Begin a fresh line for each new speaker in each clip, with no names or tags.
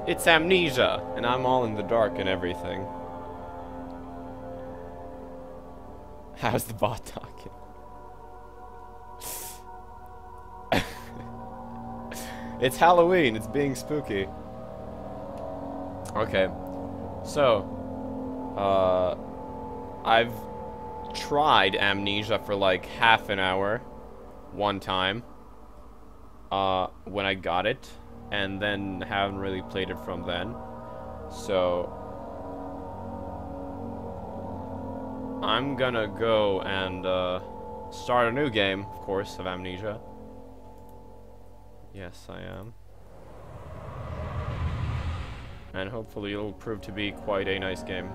It's Amnesia, and I'm all in the dark and everything. How's the bot talking? It's Halloween, it's being spooky. Okay, so, I've tried Amnesia for like half an hour, one time, when I got it, and then haven't really played it from then. So, I'm gonna go and, start a new game, of course, of Amnesia. Yes, I am. And hopefully it'll prove to be quite a nice game.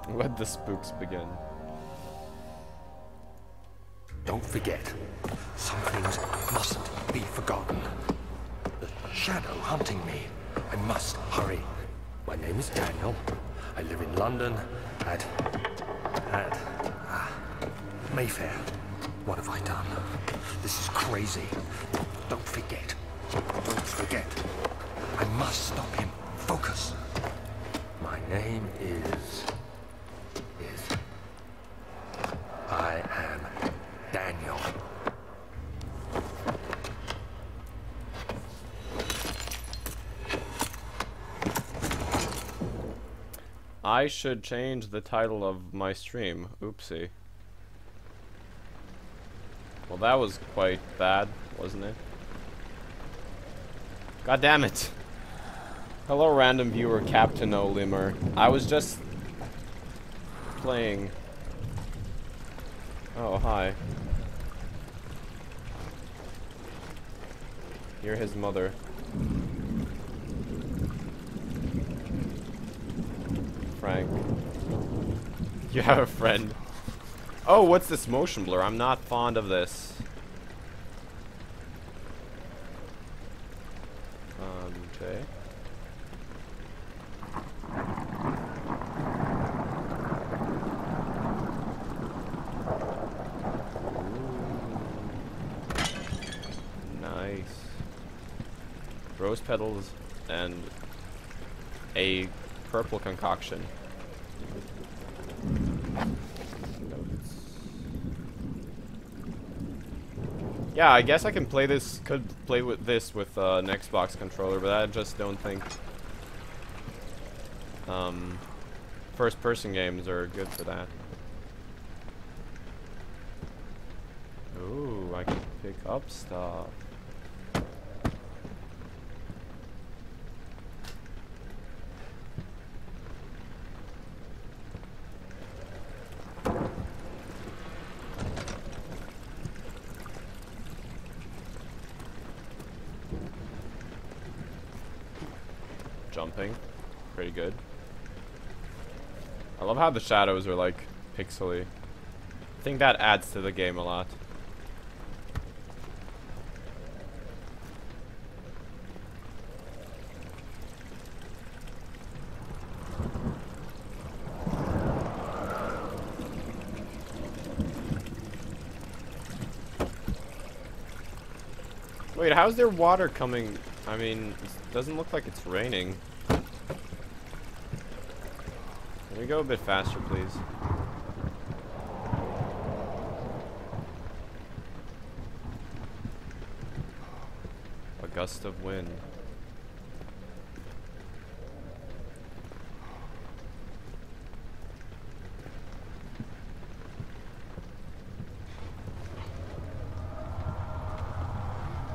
Let the spooks begin.
Don't forget, some things mustn't be forgotten. The shadow hunting me. I must hurry. My name is Daniel. I live in London at Mayfair. What have I done? This is crazy. Don't forget. Don't forget. I must stop him. Focus. My name is I am Daniel.
I should change the title of my stream. Oopsie. Well, that was quite bad, wasn't it? God damn it. Hello, random viewer, Captain Olimmer. I was just playing. Oh, hi. You're his mother. Frank. You have a friend. Oh, what's this motion blur? I'm not fond of this. Okay. Nice. Rose petals and a purple concoction. Yeah, I guess I can play this, could play with this with an Xbox controller, but I just don't think first-person games are good for that. Ooh, I can pick up stuff. Jumping. Pretty good. I love how the shadows are like pixely. I think that adds to the game a lot. Wait, how's there water coming? I mean, it doesn't look like it's raining. Can we go a bit faster, please? A gust of wind.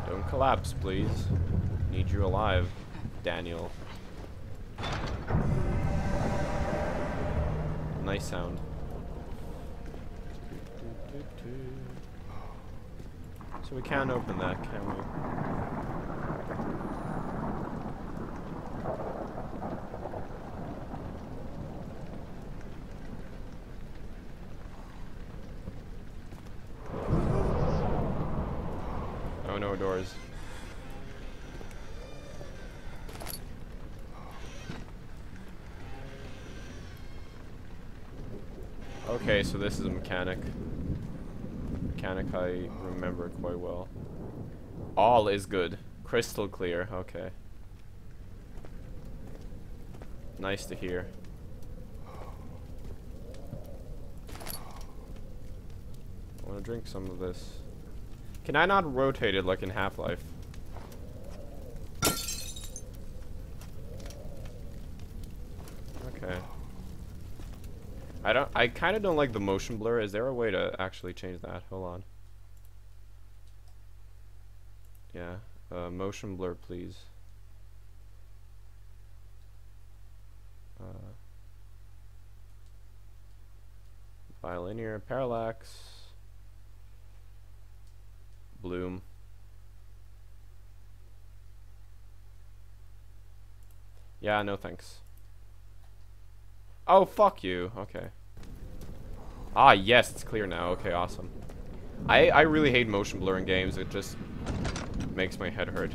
Don't collapse, please. Need you alive, Daniel. Nice sound. So we can't open that, can we? Oh, no doors. Okay, so this is a mechanic. Mechanic I remember quite well. All is good. Crystal clear. Okay. Nice to hear. I want to drink some of this. Can I not rotate it like in Half-Life? Okay. I kind of don't like the motion blur. Is there a way to actually change that? Hold on. Yeah. Motion blur, please. Bilinear, parallax. Bloom. Yeah, no thanks. Oh, fuck you. Okay. Ah, yes, it's clear now. Okay, awesome. I really hate motion blur in games. It just makes my head hurt.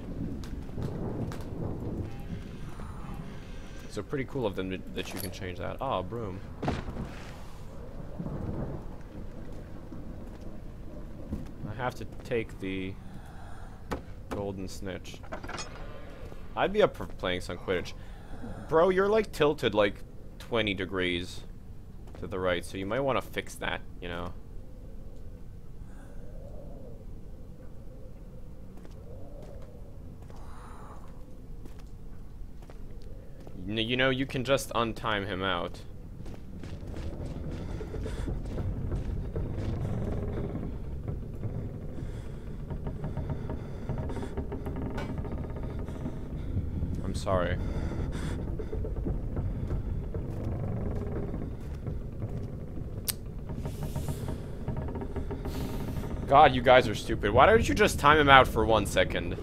So pretty cool of them that you can change that. Ah, broom. I have to take the golden snitch. I'd be up for playing some Quidditch. Bro, you're like tilted like 20 degrees to the right, so you might want to fix that, you know. You know, you can just untime him out. I'm sorry. God, you guys are stupid. Why don't you just time him out for 1 second?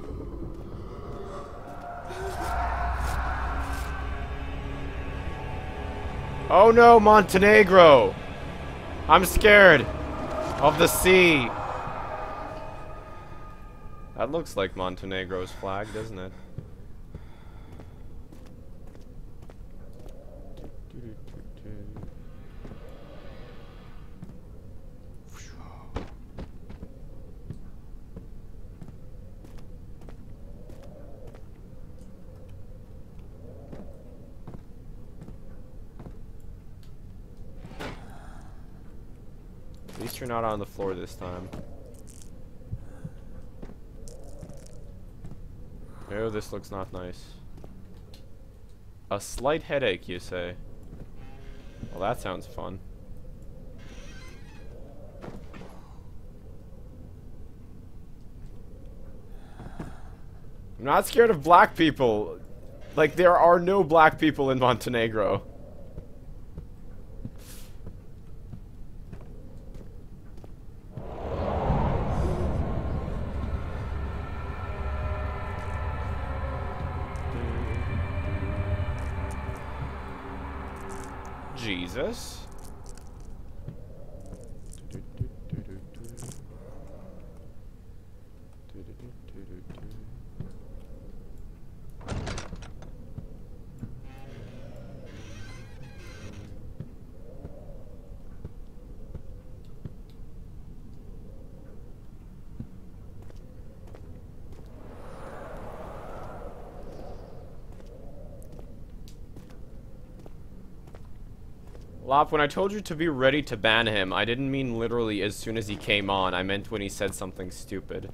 Oh no, Montenegro! I'm scared of the sea. That looks like Montenegro's flag, doesn't it? At least you're not on the floor this time. Oh, this looks not nice. A slight headache, you say? Well, that sounds fun. I'm not scared of black people. Like, there are no black people in Montenegro. Jesus. Lop, when I told you to be ready to ban him, I didn't mean literally as soon as he came on. I meant when he said something stupid.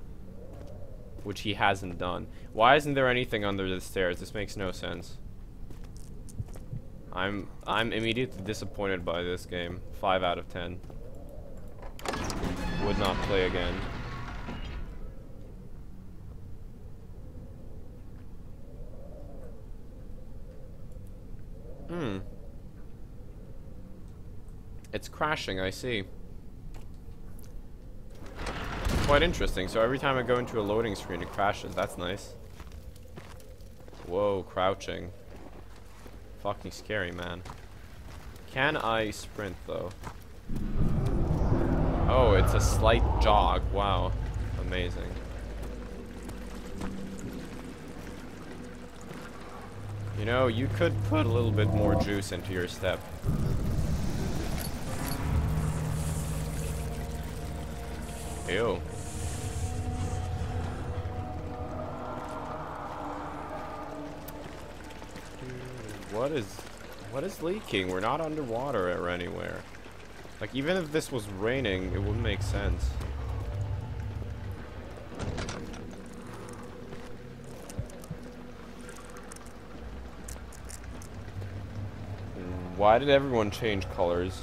Which he hasn't done. Why isn't there anything under the stairs? This makes no sense. I'm immediately disappointed by this game. 5 out of 10. Would not play again. It's crashing, I see. Quite interesting. So every time I go into a loading screen, it crashes. That's nice. Whoa, crouching. Fucking scary, man. Can I sprint, though? Oh, it's a slight jog. Wow. Amazing. You know, you could put a little bit more juice into your step. Ew. What is leaking? We're not underwater or anywhere. Like, even if this was raining, it wouldn't make sense. Why did everyone change colors?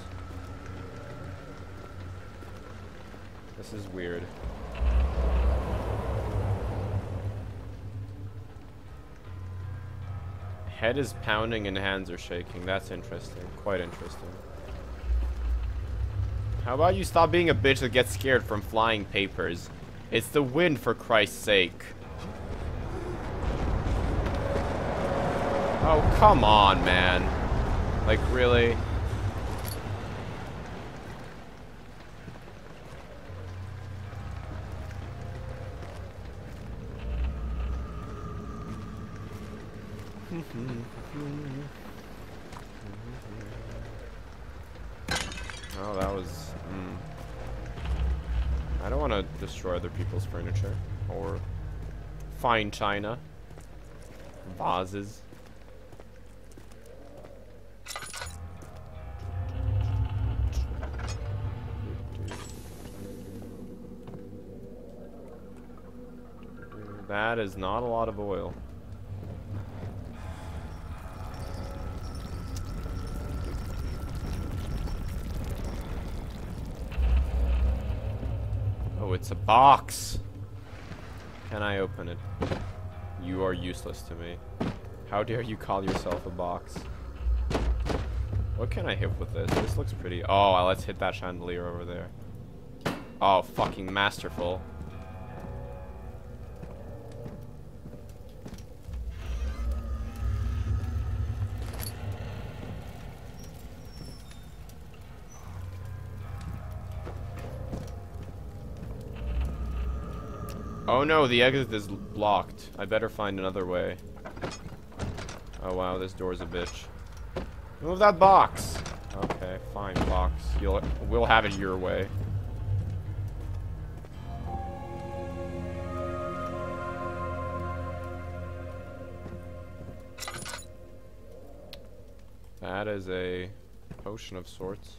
This is weird. Head is pounding and hands are shaking. That's interesting. Quite interesting. How about you stop being a bitch that gets scared from flying papers? It's the wind, for Christ's sake. Oh, come on, man. Like, really? Oh, that was... I don't want to destroy other people's furniture. Or fine china. Vases. That is not a lot of oil. Oh, it's a box. Can I open it? You are useless to me. How dare you call yourself a box? What can I hit with this? This looks pretty. Oh, let's hit that chandelier over there. Oh, fucking masterful. Oh no, the exit is blocked. I better find another way. Oh wow, this door's a bitch. Move that box! Okay, fine, box. We'll have it your way. That is a potion of sorts.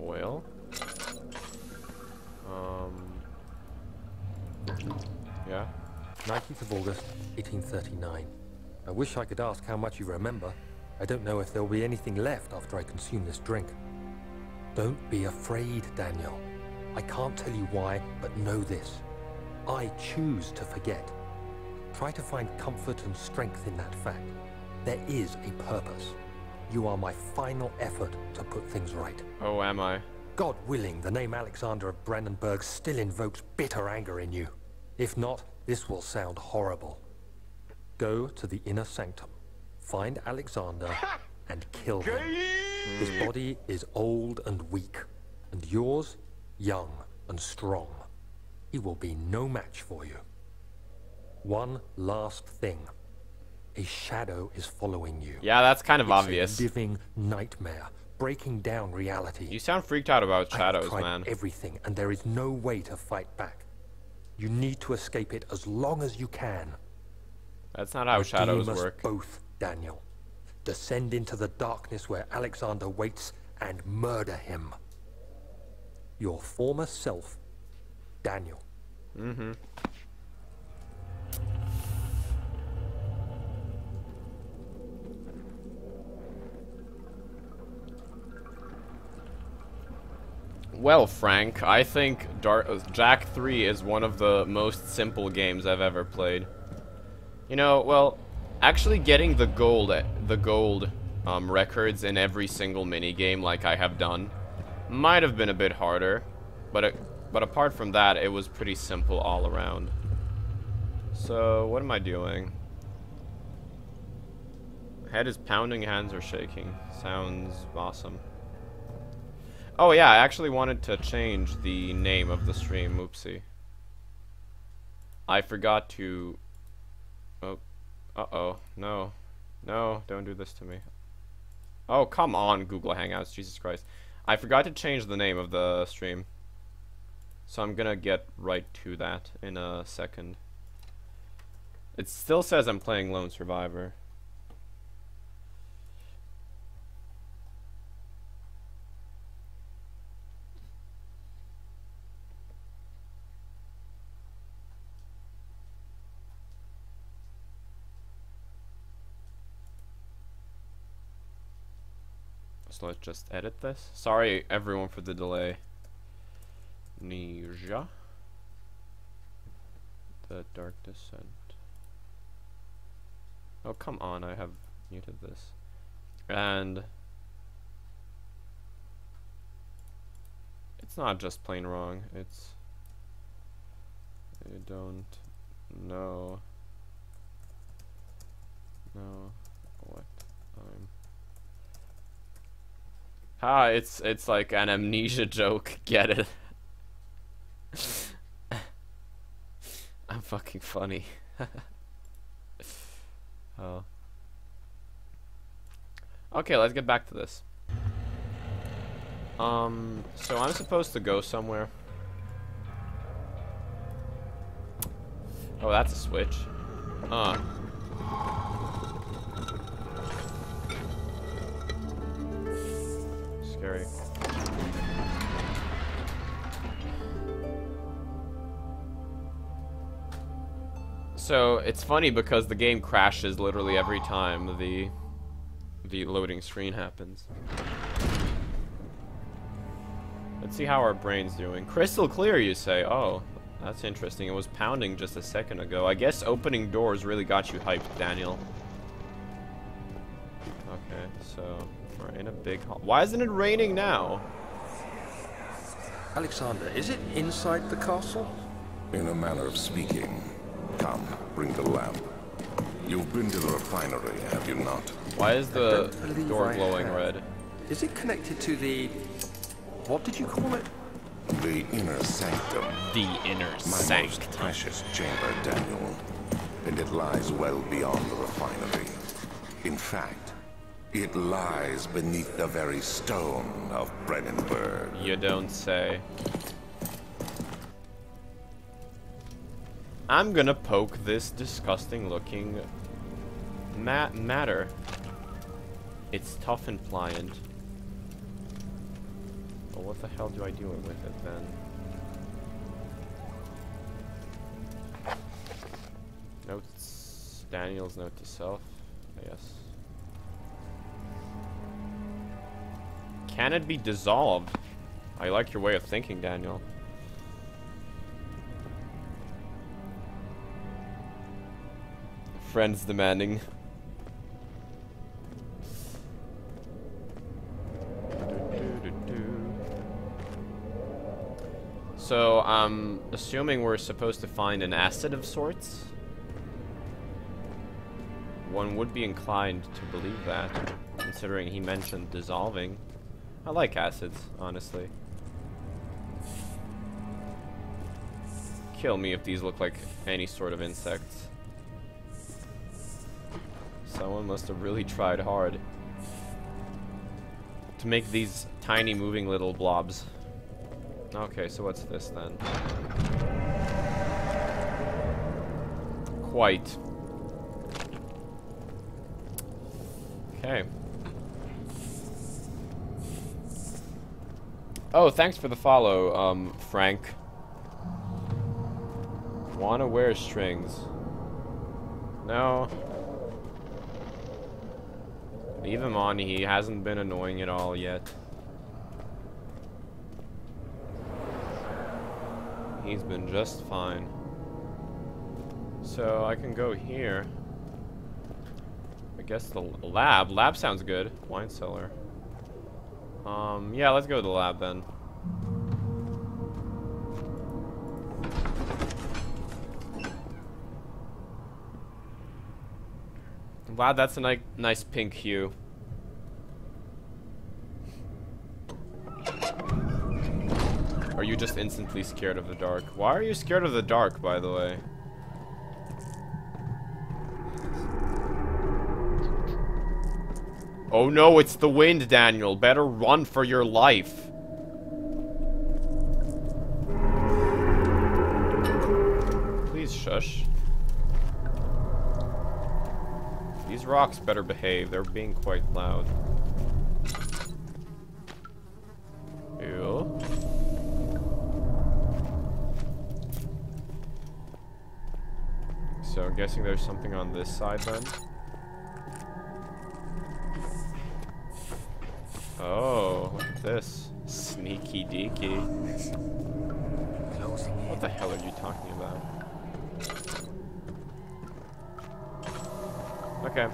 Oil. Yeah.
19th of August, 1839. I wish I could ask how much you remember. I don't know if there'll be anything left after I consume this drink. Don't be afraid, Daniel. I can't tell you why, but know this. I choose to forget. Try to find comfort and strength in that fact. There is a purpose. You are my final effort to put things right.
Oh, am I?
God willing, the name Alexander of Brandenburg still invokes bitter anger in you. If not, this will sound horrible. Go to the inner sanctum, find Alexander, and kill him. His body is old and weak, and yours, young and strong. He will be no match for you. One last thing. A shadow is following you.
Yeah, that's kind of obvious.
It's a living nightmare, breaking down reality.
You sound freaked out about shadows,
I've tried
man.
everything, and there is no way to fight back. You need to escape it as long as you can.
That's not how shadows
Redeem us
work.
both, Daniel. Descend into the darkness where Alexander waits and murder him. Your former self, Daniel.
Mm-hmm. Well, Frank, I think Jack 3 is one of the most simple games I've ever played. You know, well, actually getting the gold records in every single minigame like I have done might have been a bit harder, but apart from that, it was pretty simple all around. So, what am I doing? Head is pounding, hands are shaking. Sounds awesome. Oh yeah, I actually wanted to change the name of the stream. Oopsie. I forgot to... Oh. Uh-oh. No. No, don't do this to me. Oh, come on, Google Hangouts. Jesus Christ. I forgot to change the name of the stream. So I'm gonna get right to that in a second. It still says I'm playing Lone Survivor. So let's just edit this. Sorry everyone for the delay. Amnesia. The Dark Descent. Oh, come on, I have muted this. And it's not just plain wrong, it's I don't know what I'm it's like an Amnesia joke, get it? I'm fucking funny. Oh. Okay, let's get back to this. So I'm supposed to go somewhere. Oh, that's a switch. Scary. So it's funny because the game crashes literally every time the loading screen happens. Let's see how our brain's doing. Crystal clear, you say? Oh, that's interesting. It was pounding just a second ago. I guess opening doors really got you hyped, Daniel. Okay, so we're in a big hall. Why isn't it raining now?
Alexander, is it inside the castle?
In a manner of speaking. Come, bring the lamp. You've been to the refinery, have you not?
Why is the door glowing red?
Is it connected to the... what did you call it?
The inner sanctum.
The inner
My
sanctum.
most precious chamber, Daniel. And it lies well beyond the refinery. In fact, it lies beneath the very stone of Brennenburg.
You don't say. I'm gonna poke this disgusting looking matter. It's tough and pliant. Well, what the hell do I do with it then? Notes. Daniel's note to self. Yes. Can it be dissolved? I like your way of thinking, Daniel. Friends demanding. So, I'm assuming we're supposed to find an acid of sorts. One would be inclined to believe that, considering he mentioned dissolving. I like acids, honestly. Kill me if these look like any sort of insects. Someone must have really tried hard to make these tiny moving little blobs. Okay, so what's this then? Quite. Okay. Oh, thanks for the follow, Frank. Wanna wear strings. No. Leave him on, he hasn't been annoying at all yet. He's been just fine. So I can go here. I guess the lab. Lab sounds good. Wine cellar. Yeah, let's go to the lab then. Wow, that's a nice pink hue. Are you just instantly scared of the dark? Why are you scared of the dark, by the way? Oh no, it's the wind, Daniel. Better run for your life. Please shush. These rocks better behave. They're being quite loud. Ew. So I'm guessing there's something on this side then. Oh, look at this. Sneaky deaky. What the hell are you talking about? Okay.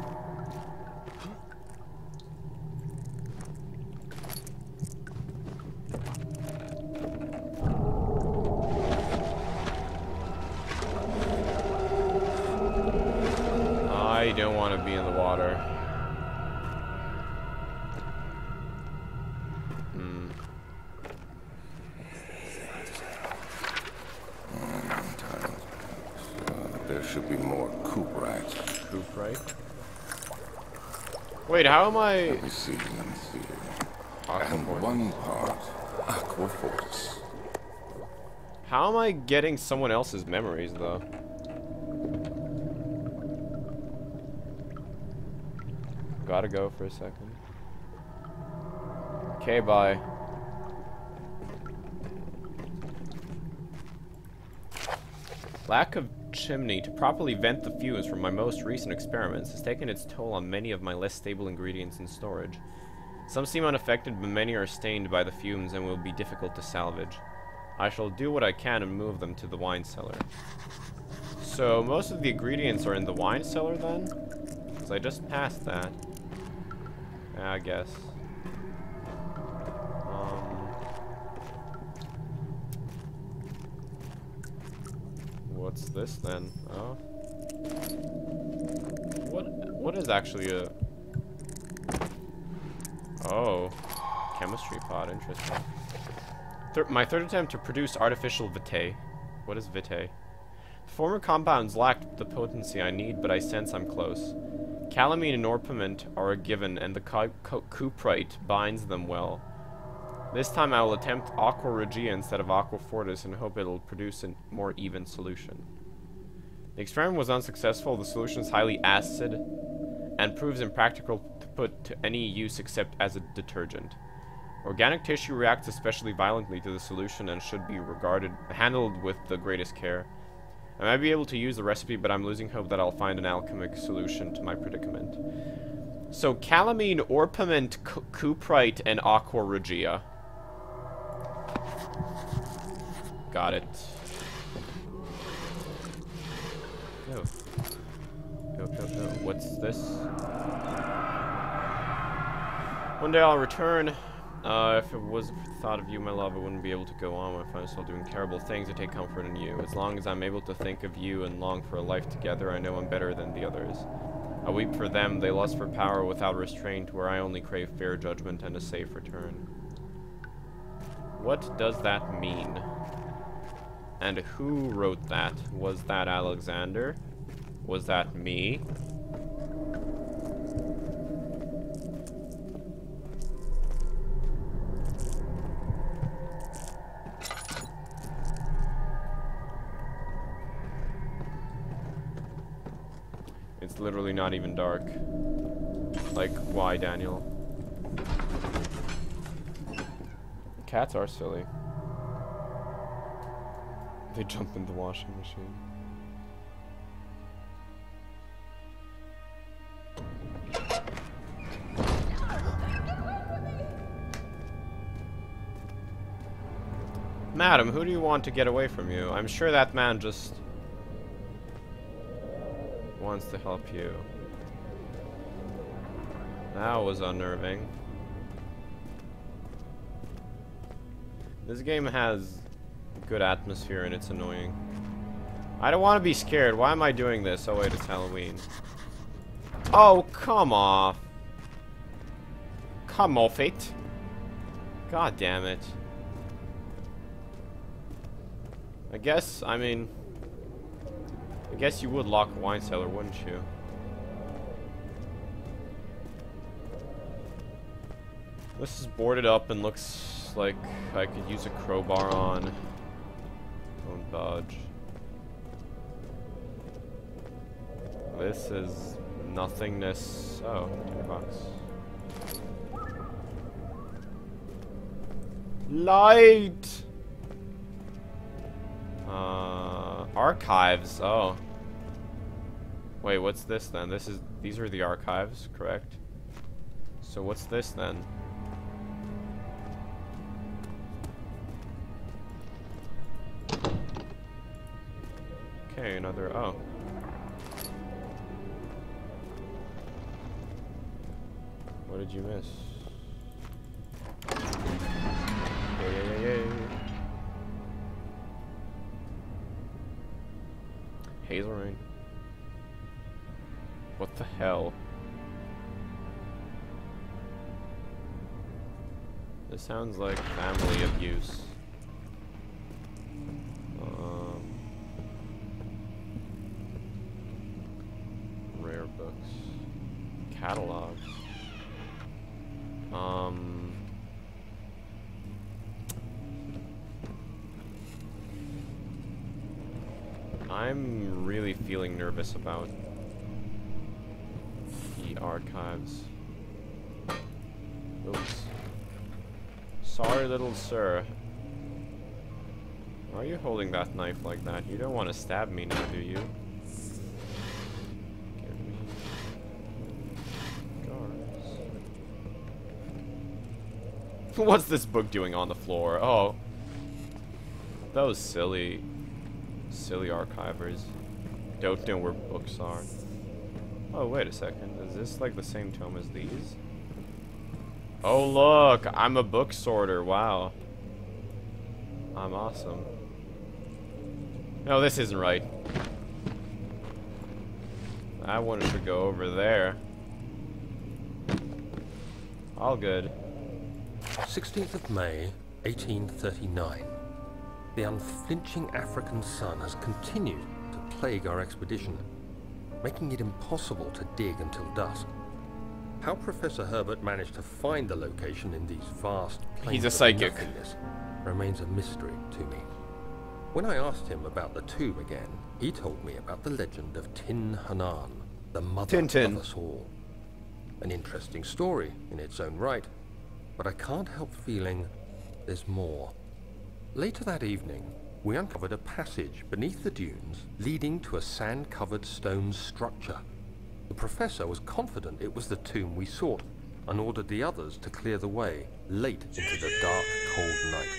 I don't want to be in the water.
There should be more cuprite.
Cuprite? Wait, how am I...
Let me see. And one part aquaforce.
How am I getting someone else's memories, though? Gotta go for a second. Okay, bye. Lack of chimney to properly vent the fumes from my most recent experiments has taken its toll on many of my less stable ingredients in storage. Some seem unaffected, but many are stained by the fumes and will be difficult to salvage. I shall do what I can and move them to the wine cellar. So, most of the ingredients are in the wine cellar then? Because I just passed that. Yeah, I guess. What's this then? Oh. What is actually a... Oh. Chemistry pod, interesting. My third attempt to produce artificial vitae. What is vitae? The former compounds lacked the potency I need, but I sense I'm close. Calamine and orpiment are a given, and the cuprite binds them well. This time I will attempt aqua regia instead of aqua fortis and hope it'll produce a more even solution. The experiment was unsuccessful. The solution is highly acid and proves impractical to put to any use except as a detergent. Organic tissue reacts especially violently to the solution and should be handled with the greatest care. I might be able to use the recipe, but I'm losing hope that I'll find an alchemic solution to my predicament. So, calamine, orpiment, cuprite, and aqua regia. Got it. Go. Go, go, go. What's this? One day I'll return. If it wasn't for the thought of you, my love, I wouldn't be able to go on. I find myself doing terrible things. I take comfort in you. As long as I'm able to think of you and long for a life together, I know I'm better than the others. I weep for them. They lust for power without restraint, where I only crave fair judgment and a safe return. What does that mean? And who wrote that? Was that Alexander? Was that me? It's literally not even dark. Like, why, Daniel? Cats are silly. They jump in the washing machine. Madam, who do you want to get away from you? I'm sure that man just wants to help you. That was unnerving. This game has good atmosphere and it's annoying. I don't want to be scared. Why am I doing this? Oh wait, it's Halloween. Oh, come off. Come off it. God damn it. I guess you would lock a wine cellar, wouldn't you? This is boarded up and looks like I could use a crowbar on. Don't dodge. This is nothingness. Oh, $2. Light! Archives. Oh. Wait, what's this then? These are the archives, correct? So what's this then? Okay, another, oh. What did you miss? Yay. Hazel rain. What the hell? This sounds like family abuse. Rare books. Catalogs. I'm really feeling nervous about the archives. Oops. Sorry, little sir. Why are you holding that knife like that? You don't want to stab me now, do you? Give me guards. What's this book doing on the floor? Oh. Those silly archivers don't know where books are. Oh, wait a second. Is this like the same tome as these? Oh, look! I'm a book sorter. Wow. I'm awesome. No, this isn't right. I wanted to go over there. All good.
16th of May, 1839. The unflinching African sun has continued to plague our expedition, making it impossible to dig until dusk. How Professor Herbert managed to find the location in these vast plains
He's a
of
psychic.
nothingness remains a mystery to me. When I asked him about the tomb again, he told me about the legend of Tin Hanan, the mother
Tintin.
of us all. An interesting story in its own right, but I can't help feeling there's more. Later that evening, we uncovered a passage beneath the dunes leading to a sand-covered stone structure. The professor was confident it was the tomb we sought and ordered the others to clear the way late into the dark, cold night.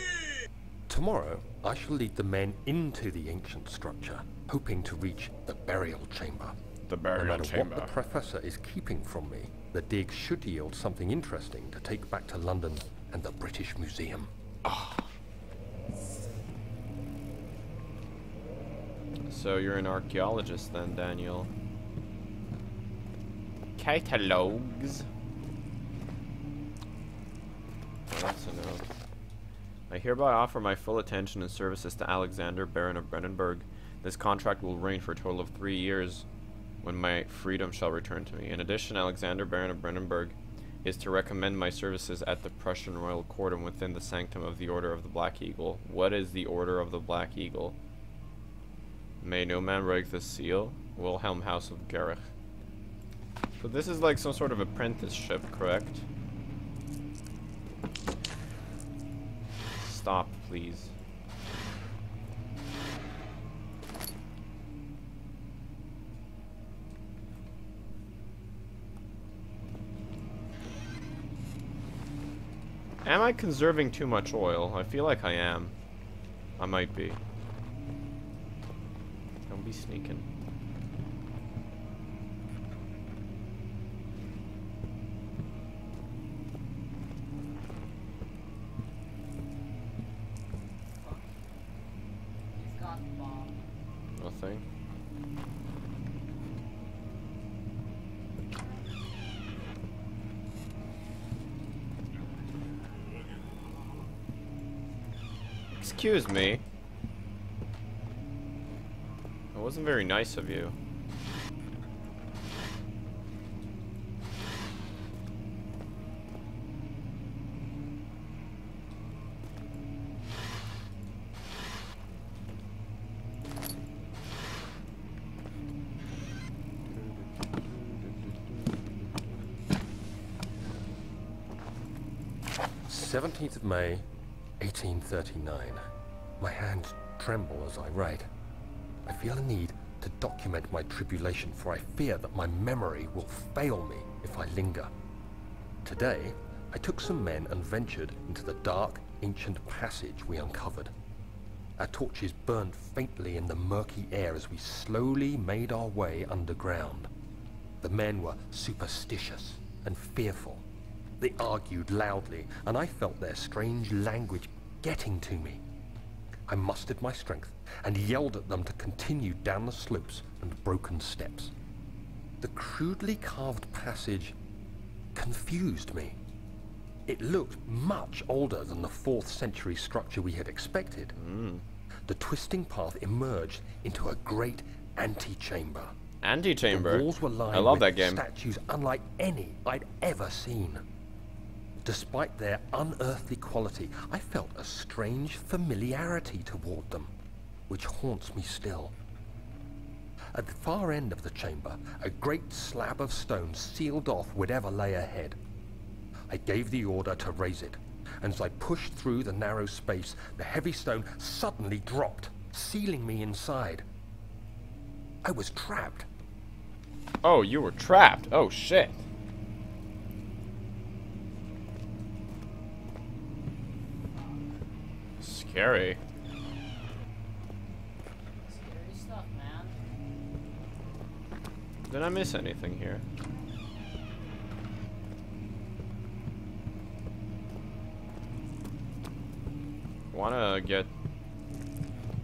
Tomorrow, I shall lead the men into the ancient structure, hoping to reach the burial chamber.
The burial
No matter
chamber.
what the professor is keeping from me, the dig should yield something interesting to take back to London and the British Museum.
So you're an archaeologist then, Daniel. Catalogs. Oh, that's a note. I hereby offer my full attention and services to Alexander, Baron of Brennenburg. This contract will reign for a total of 3 years, when my freedom shall return to me. In addition, Alexander, Baron of Brennenburg, is to recommend my services at the Prussian Royal Court and within the sanctum of the Order of the Black Eagle. What is the Order of the Black Eagle? May no man break the seal. Wilhelm House of Gerich. So this is like some sort of apprenticeship, correct? Stop, please. Am I conserving too much oil? I feel like I am. I might be. Don't be sneaking. Nothing. Excuse me. That wasn't very nice of you.
17th of May, 1839. My hands tremble as I write. I feel a need to document my tribulation, for I fear that my memory will fail me if I linger. Today, I took some men and ventured into the dark, ancient passage we uncovered. Our torches burned faintly in the murky air as we slowly made our way underground. The men were superstitious and fearful. They argued loudly, and I felt their strange language getting to me. I mustered my strength and yelled at them to continue down the slopes and broken steps. The crudely carved passage confused me. It looked much older than the 4th century structure we had expected. The twisting path emerged into a great antechamber.
Antechamber?
The walls were lined
I love
with
that game.
statues unlike any I'd ever seen. Despite their unearthly quality, I felt a strange familiarity toward them, which haunts me still. At the far end of the chamber, a great slab of stone sealed off whatever lay ahead. I gave the order to raise it, and as I pushed through the narrow space, the heavy stone suddenly dropped, sealing me inside. I was trapped.
Oh, you were trapped. Oh, shit. Scary.
Scary stuff, man.
Did I miss anything here? Wanna get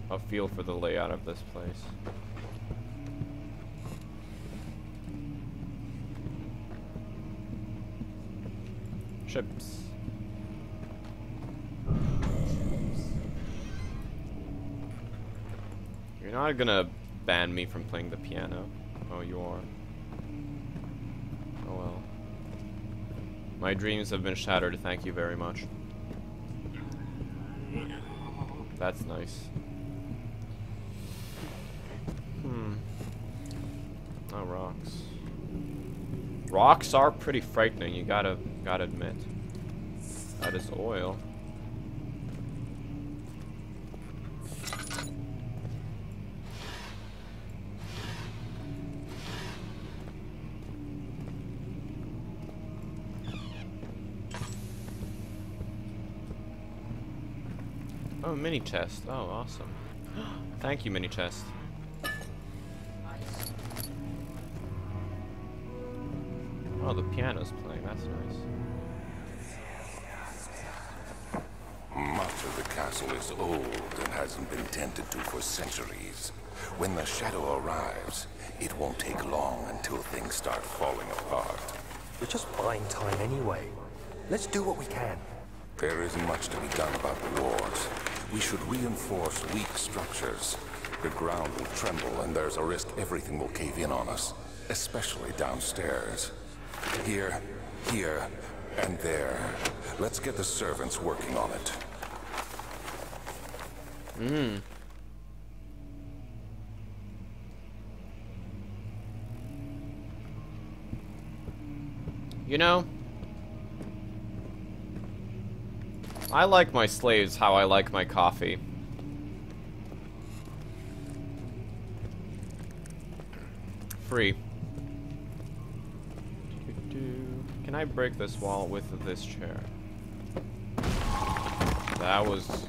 a feel for the layout of this place. Chips. You're not gonna ban me from playing the piano. Oh, you are. Oh well. My dreams have been shattered, thank you very much. That's nice. Oh, rocks. Rocks are pretty frightening, you gotta admit. That is oil. Oh, mini chest. Oh, awesome. Thank you, mini chest.
Nice.
Oh, the piano's playing. That's nice.
Much of the castle is old and hasn't been tended to for centuries. When the shadow arrives, it won't take long until things start falling apart.
We're just buying time anyway. Let's do what we can.
There isn't much to be done about the walls. We should reinforce weak structures. The ground will tremble, and there's a risk everything will cave in on us, especially downstairs. Here, and there. Let's get the servants working on it.
You know, I like my slaves how I like my coffee. Free. Can I break this wall with this chair? That was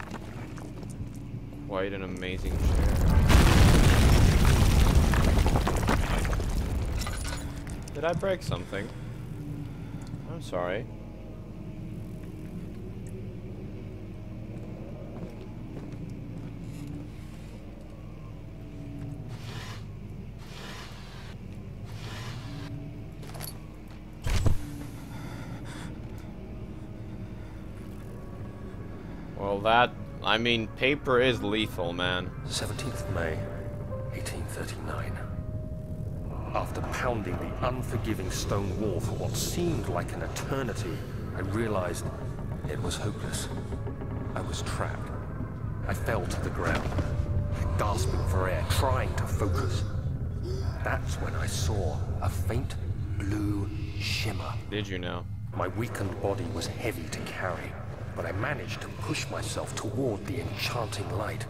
quite an amazing chair. Did I break something? I'm sorry. Well, I mean, paper is lethal, man.
17th of May, 1839. After pounding the unforgiving stone wall for what seemed like an eternity, I realized it was hopeless. I was trapped. I fell to the ground, gasping for air, trying to focus. That's when I saw a faint blue shimmer.
Did you know?
My weakened body was heavy to carry. but I managed to push myself toward the enchanting light.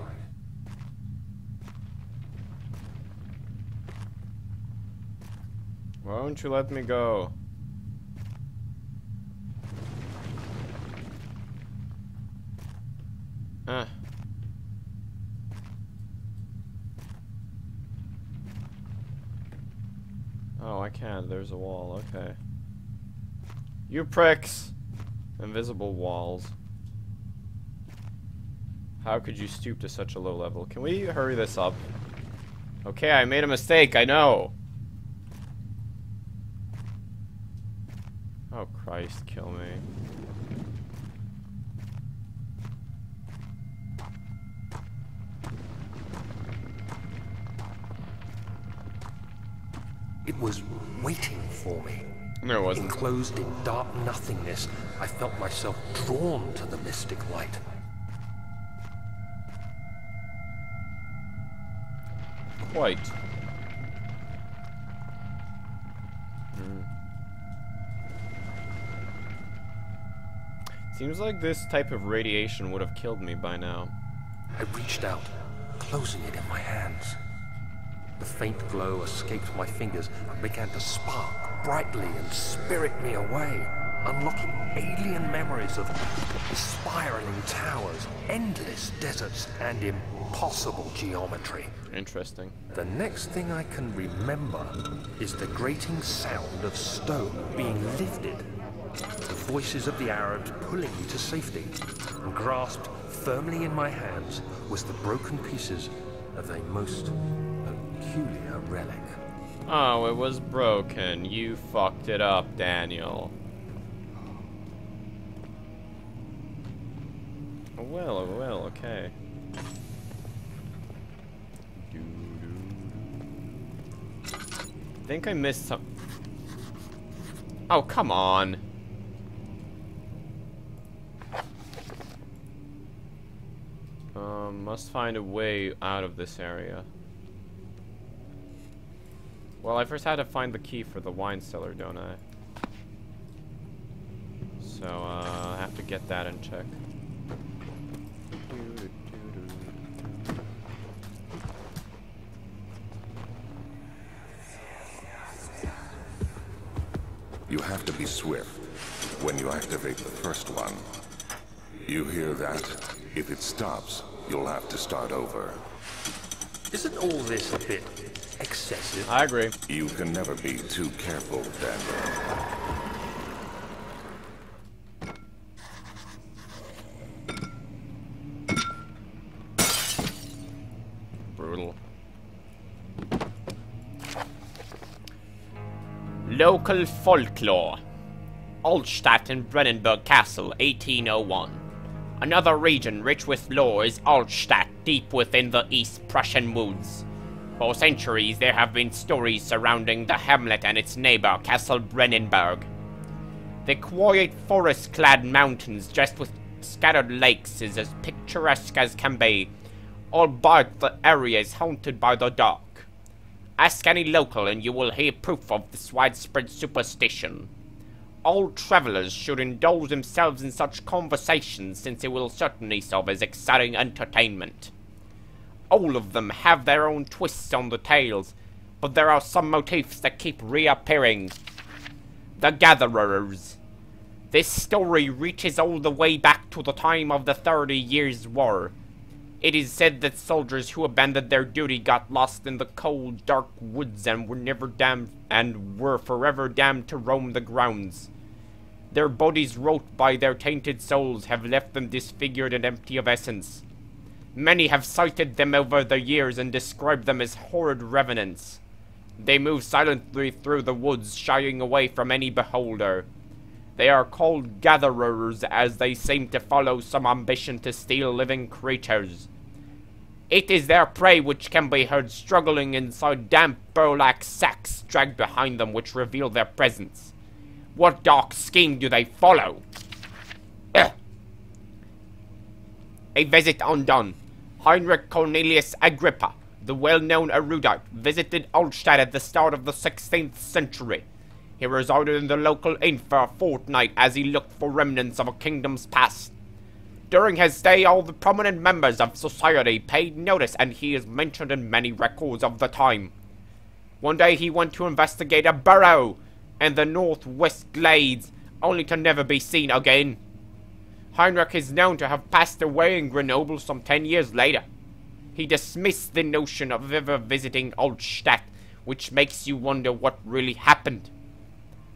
Why won't you let me go? Ah. Oh, I can't. There's a wall. Okay. You pricks! Invisible walls. How could you stoop to such a low level? Can we hurry this up? Okay, I made a mistake. I know. Oh, Christ, kill me.
It was waiting for me.
There wasn't.
Enclosed in dark nothingness, I felt myself drawn to the mystic light.
Quite. Seems like this type of radiation would have killed me by now.
I reached out, closing it in my hands. The faint glow escaped my fingers and began to spark brightly and spirit me away, unlocking alien memories of spiraling towers, endless deserts, and impossible geometry.
Interesting.
The next thing I can remember is the grating sound of stone being lifted, the voices of the Arabs pulling me to safety, and grasped firmly in my hands was the broken pieces of a most peculiar relic.
Oh, it was broken. You fucked it up, Daniel. Oh well, okay. I think I missed some. Oh, come on. Must find a way out of this area. Well, I first had to find the key for the wine cellar, don't I? So, I have to get that in check.
You have to be swift when you activate the first one. You hear that? If it stops, you'll have to start over.
Isn't all this a bit excessive?
I agree.
You can never be too careful, Daniel.
Brutal. Local folklore. Altstadt and Brennenburg Castle, 1801. Another region rich with lore is Altstadt, deep within the East Prussian woods. For centuries, there have been stories surrounding the hamlet and its neighbor, Castle Brennenburg. The quiet forest-clad mountains, just with scattered lakes, is as picturesque as can be, albeit the area is haunted by the dark. Ask any local and you will hear proof of this widespread superstition. All travelers should indulge themselves in such conversations, since it will certainly serve as exciting entertainment. All of them have their own twists on the tales, but there are some motifs that keep reappearing. The Gatherers. This story reaches all the way back to the time of the 30 Years' War. It is said that soldiers who abandoned their duty got lost in the cold, dark woods and were forever damned to roam the grounds. Their bodies, wrought by their tainted souls, have left them disfigured and empty of essence. Many have cited them over the years and described them as horrid revenants. They move silently through the woods, shying away from any beholder. They are called gatherers, as they seem to follow some ambition to steal living creatures. It is their prey which can be heard struggling inside damp burlap sacks dragged behind them, which reveal their presence. What dark scheme do they follow? Ugh. A visit undone. Heinrich Cornelius Agrippa, the well-known erudite, visited Altstadt at the start of the 16th century. He resided in the local inn for a fortnight as he looked for remnants of a kingdom's past. During his stay, all the prominent members of society paid notice, and he is mentioned in many records of the time. One day he went to investigate a burrow in the northwest glades, only to never be seen again. Heinrich is known to have passed away in Grenoble some 10 years later. He dismissed the notion of ever visiting Altstadt, which makes you wonder what really happened.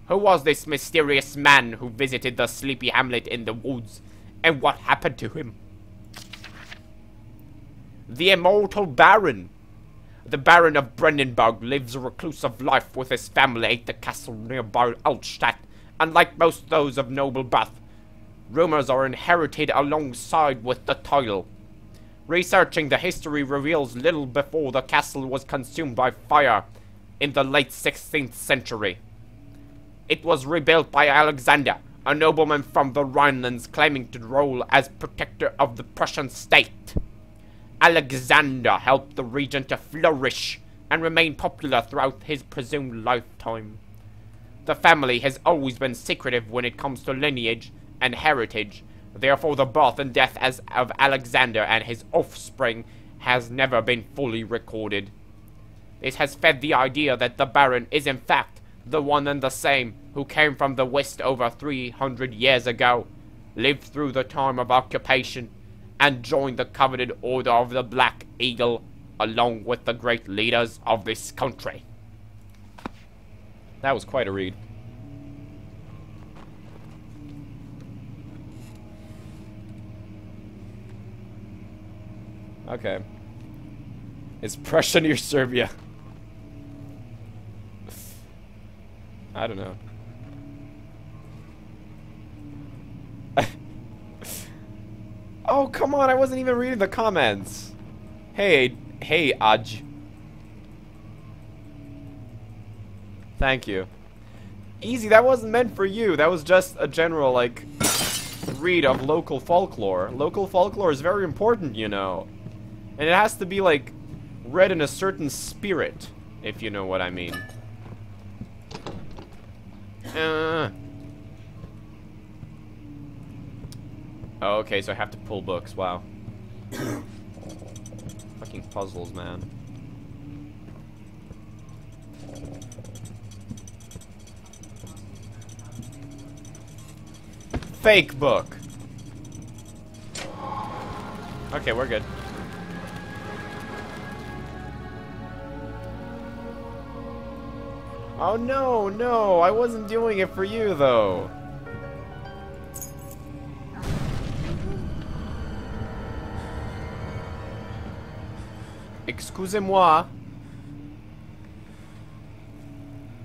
Who was this mysterious man who visited the sleepy hamlet in the woods, and what happened to him? The immortal Baron. The Baron of Brandenburg lives a reclusive life with his family at the castle nearby Altstadt, and like most those of noble birth, rumors are inherited alongside with the title. Researching the history reveals little before the castle was consumed by fire in the late 16th century. It was rebuilt by Alexander, a nobleman from the Rhinelands claiming to rule as protector of the Prussian state. Alexander helped the region to flourish and remain popular throughout his presumed lifetime. The family has always been secretive when it comes to lineage and heritage. Therefore, the birth and death of Alexander and his offspring has never been fully recorded. This has fed the idea that the Baron is in fact the one and the same who came from the west over 300 years ago, lived through the time of occupation, and joined the coveted Order of the Black Eagle, along with the great leaders of this country. That was quite a read. Okay. Is Prussia near Serbia? I don't know. Oh, come on, I wasn't even reading the comments. Hey, Aj. Thank you. Easy, that wasn't meant for you. That was just a general, like, read of local folklore. Local folklore is very important, you know. And it has to be, like, read in a certain spirit, if you know what I mean. Oh, okay, so I have to pull books. Wow. Fucking puzzles, man. Fake book. Okay, we're good. Oh no, no, I wasn't doing it for you though. Excusez-moi.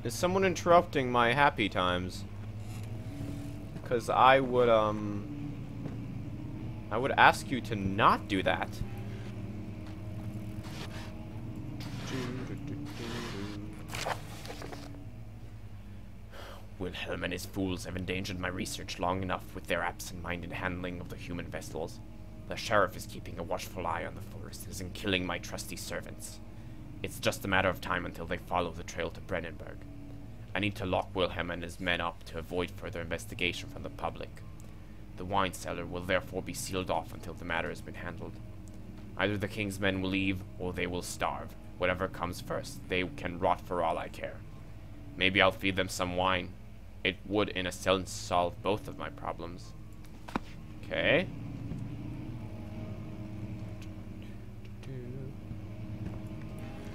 Is someone interrupting my happy times? Because I would ask you to not do that. Wilhelm and his fools have endangered my research long enough with their absent-minded handling of the human vessels. The sheriff is keeping a watchful eye on the foresters and killing my trusty servants. It's just a matter of time until they follow the trail to Brandenburg. I need to lock Wilhelm and his men up to avoid further investigation from the public. The wine cellar will therefore be sealed off until the matter has been handled. Either the king's men will leave, or they will starve. Whatever comes first, they can rot for all I care. Maybe I'll feed them some wine. It would, in a sense, solve both of my problems. Okay.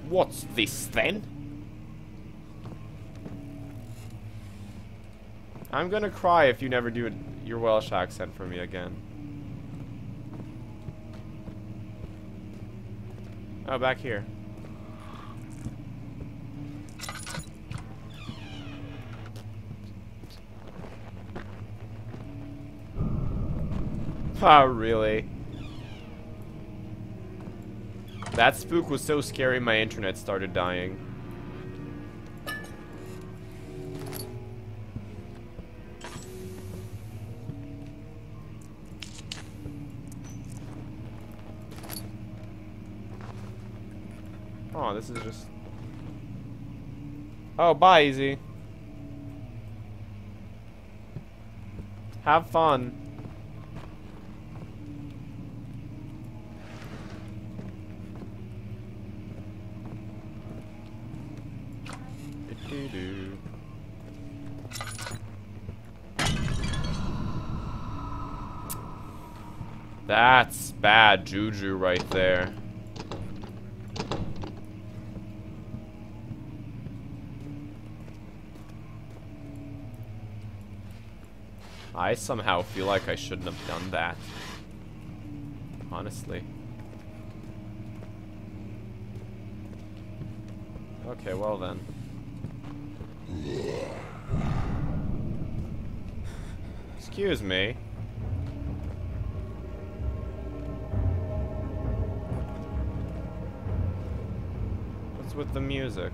What's this, then? I'm gonna cry if you never do your Welsh accent for me again. Oh, back here. Oh, really? That spook was so scary my internet started dying. Oh, this is just... Oh, bye, Easy. Have fun. do. That's bad juju right there. I somehow feel like I shouldn't have done that. Honestly. Okay, well then. Excuse me. What's with the music?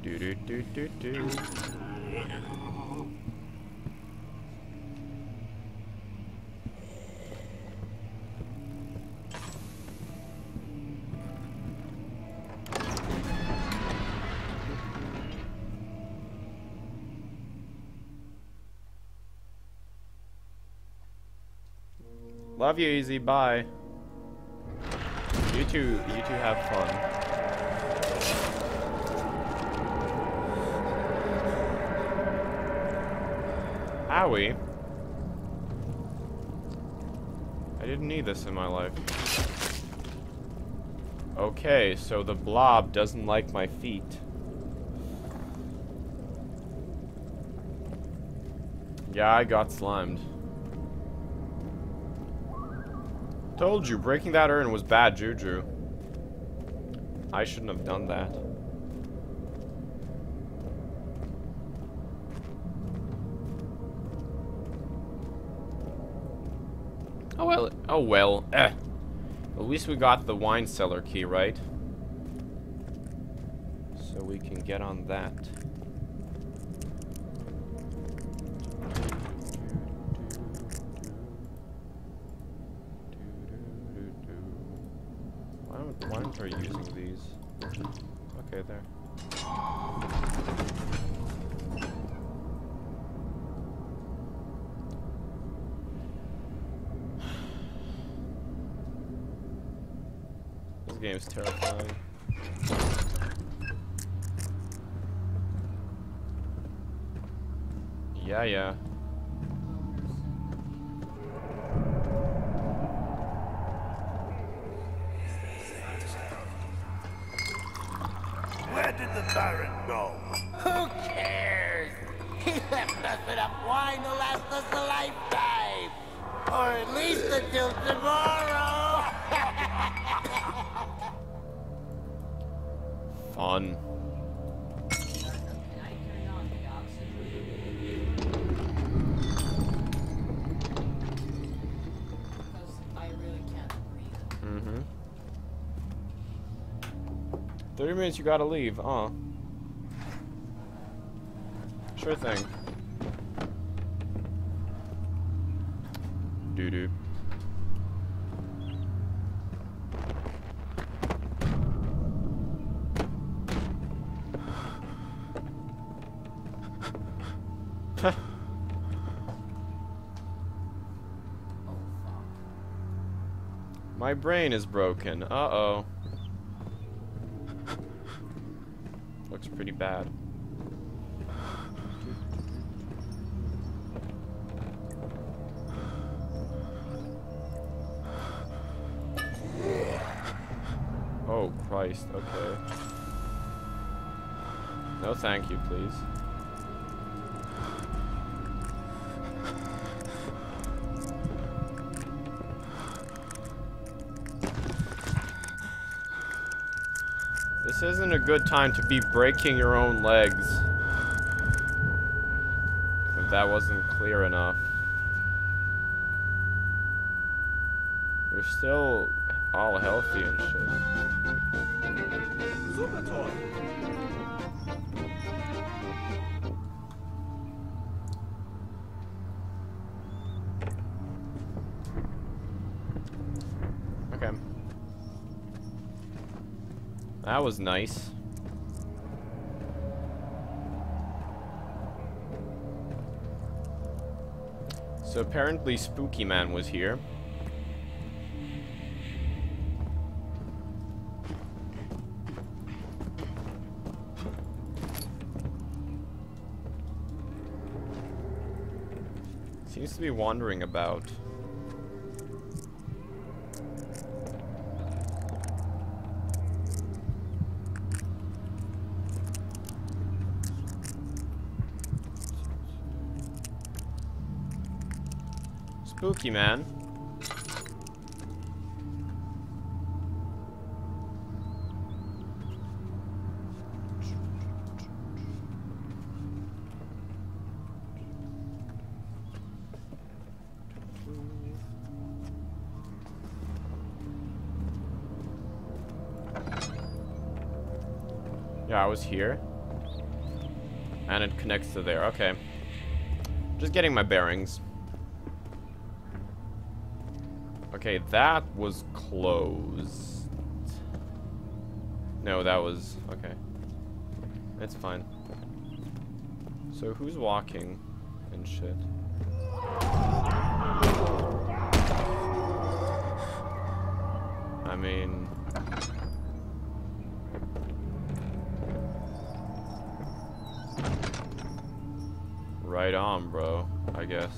Do do do do do. Love you, Easy. Bye. You two have fun. Owie. I didn't need this in my life. Okay, so the blob doesn't like my feet. Yeah, I got slimed. Told you, breaking that urn was bad juju. I shouldn't have done that. Oh well, oh well. At least we got the wine cellar key, right? So we can get on that. Why aren't we using these? Okay, there. This game's terrifying. Yeah.
Where did the Baron go?
Who cares? He left us enough wine to last us a lifetime. Or at least until tomorrow.
Fun.
I really can't breathe.
Mm-hmm. 30 minutes, you gotta leave. Sure thing. Doo-doo. My brain is broken. Uh-oh. Looks pretty bad. Oh, Christ. Okay. No, thank you, please. This isn't a good time to be breaking your own legs. If that wasn't clear enough. You're still all healthy and shit.
Super toy.
Okay. That was nice. So apparently Spooky Man was here. Seems to be wandering about. Spooky Man. Yeah, I was here. And it connects to there. Okay. Just getting my bearings. Okay, that was closed. No, that was... okay. It's fine. So who's walking and shit? I mean... right on, bro, I guess.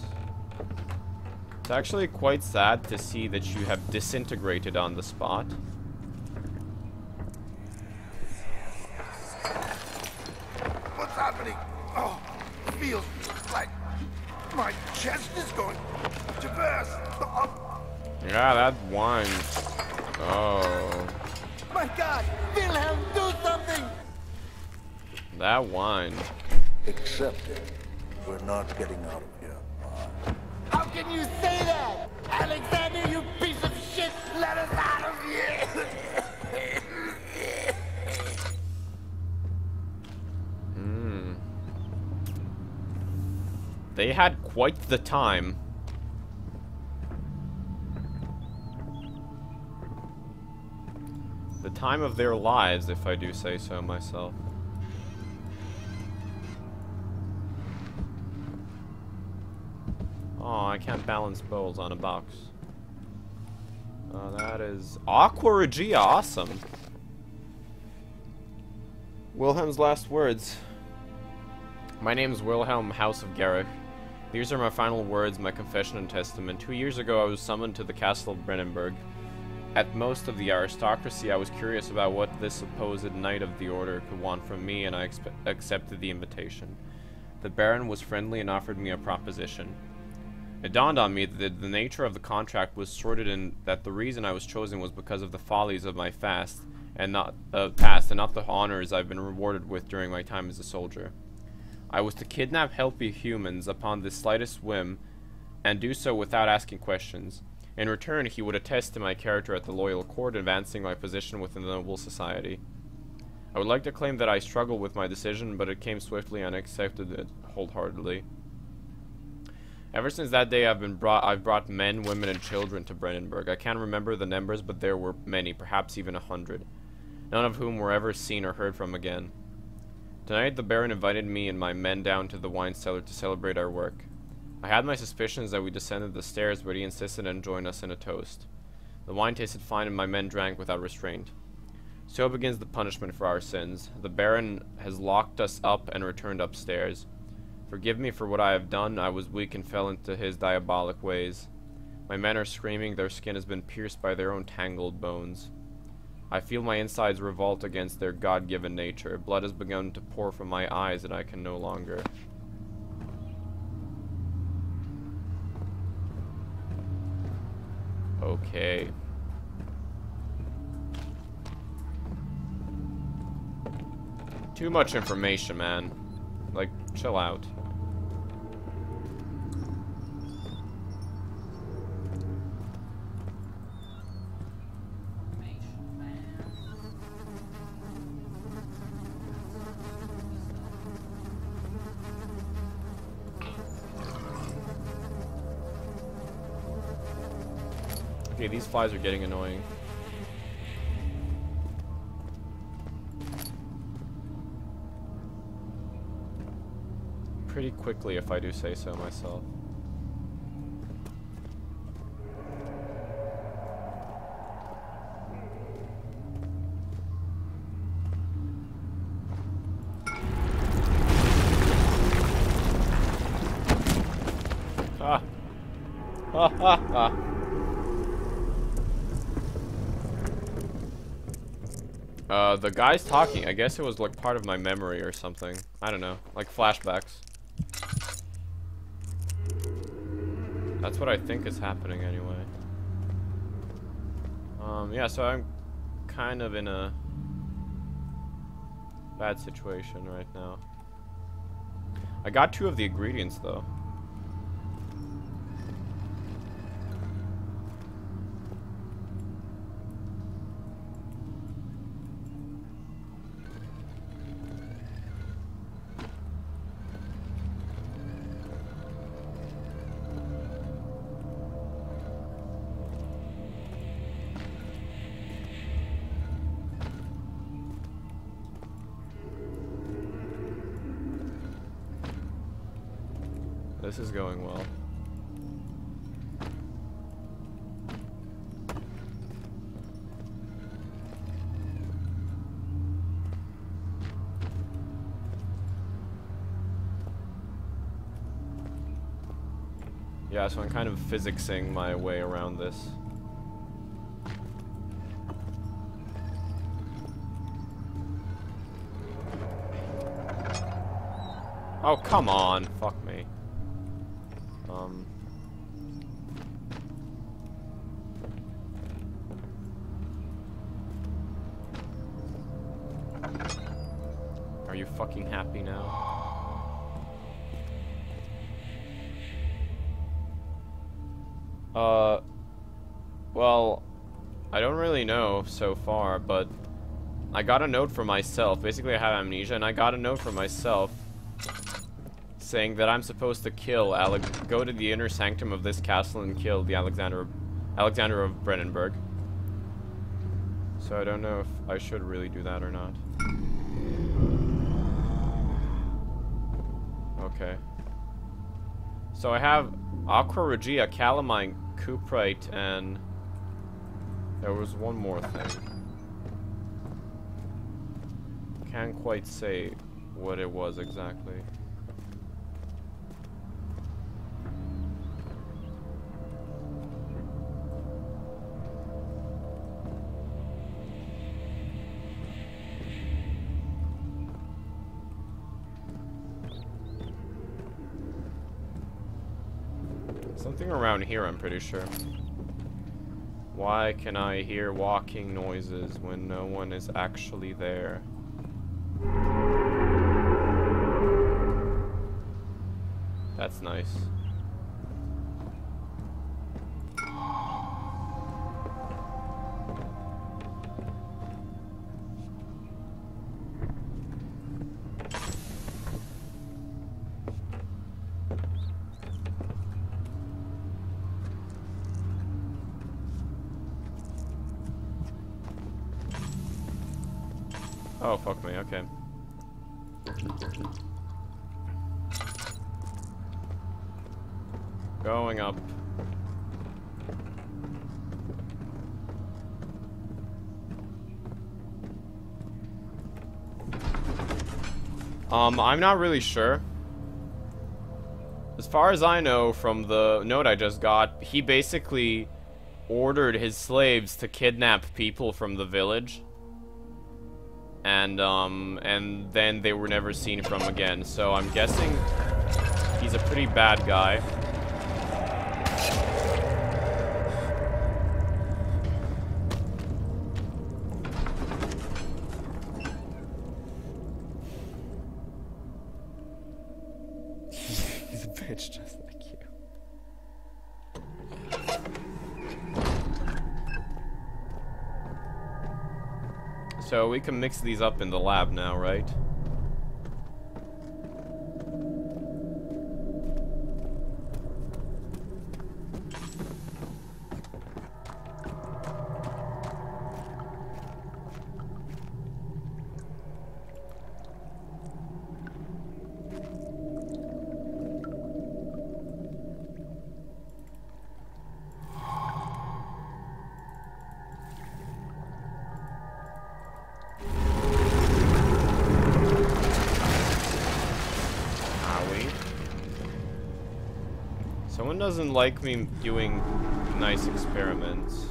It's actually quite sad to see that you have disintegrated on the spot.
What's happening? Oh, it feels like my chest is going to burst.
Yeah, that wine. Oh.
My God! Wilhelm, do something!
That wine.
Accept it. We're not getting out of here.
How can you say that? Alexander, you piece of shit! Let us out of here!
They had quite the time. The time of their lives, if I do say so myself. Oh, I can't balance bowls on a box. That is... Aqua Regia, awesome. Wilhelm's last words. My name is Wilhelm, House of Garrick. These are my final words, my confession and testament. 2 years ago, I was summoned to the castle of Brennenburg. At most of the aristocracy, I was curious about what this supposed knight of the order could want from me, and I accepted the invitation. The Baron was friendly and offered me a proposition. It dawned on me that the nature of the contract was sorted in that the reason I was chosen was because of the follies of my past, and not the honors I've been rewarded with during my time as a soldier. I was to kidnap healthy humans upon the slightest whim, and do so without asking questions. In return, he would attest to my character at the loyal court, advancing my position within the noble society. I would like to claim that I struggled with my decision, but it came swiftly and I accepted it wholeheartedly. Ever since that day, I've brought men, women, and children to Brennenburg. I can't remember the numbers, but there were many, perhaps even 100. None of whom were ever seen or heard from again. Tonight, the Baron invited me and my men down to the wine cellar to celebrate our work. I had my suspicions that we descended the stairs, but he insisted on joining us in a toast. The wine tasted fine and my men drank without restraint. So begins the punishment for our sins. The Baron has locked us up and returned upstairs. Forgive me for what I have done. I was weak and fell into his diabolic ways. My men are screaming. Their skin has been pierced by their own tangled bones. I feel my insides revolt against their God-given nature. Blood has begun to pour from my eyes and I can no longer. Okay. Too much information, man. Like, chill out. Okay, these flies are getting annoying. Pretty quickly, if I do say so myself. Ha ha ha. The guy's talking. I guess it was like part of my memory or something. I don't know. Like flashbacks. That's what I think is happening anyway. Yeah, so I'm kind of in a bad situation right now. I got 2 of the ingredients though. This is going well. Yeah, so I'm kind of physicsing my way around this. Oh, come on. Fuck me. Are you fucking happy now? Well, I don't really know so far, but I got a note for myself. Basically, I have amnesia, and I got a note for myself saying that I'm supposed to go to the inner sanctum of this castle and kill the Alexander of Brennenburg. So I don't know if I should really do that or not. Okay. So I have Aqua Regia, Calamine, Cuprite, and there was one more thing. Can't quite say what it was exactly. Something around here, I'm pretty sure. Why can I hear walking noises when no one is actually there? That's nice. Oh, fuck me, okay. Going up. I'm not really sure. As far as I know from the note I just got, he basically ordered his slaves to kidnap people from the village. And then they were never seen from again. So I'm guessing he's a pretty bad guy. He's a bitch just like you. So we can mix these up in the lab now, right? Someone doesn't like me doing nice experiments.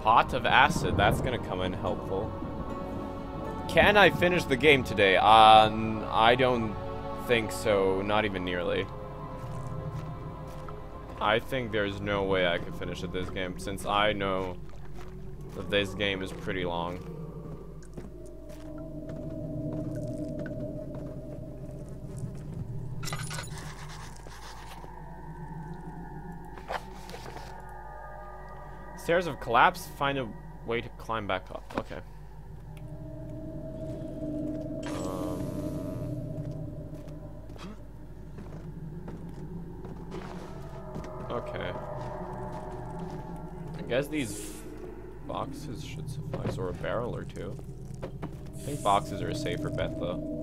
Pot of acid, that's gonna come in helpful. Can I finish the game today? I don't think so, not even nearly. I think there's no way I can finish it this game, since I know that this game is pretty long. Stairs have collapsed. Find a way to climb back up. Okay. Okay. I guess these boxes should suffice, or a barrel or two. I think boxes are a safer bet, though.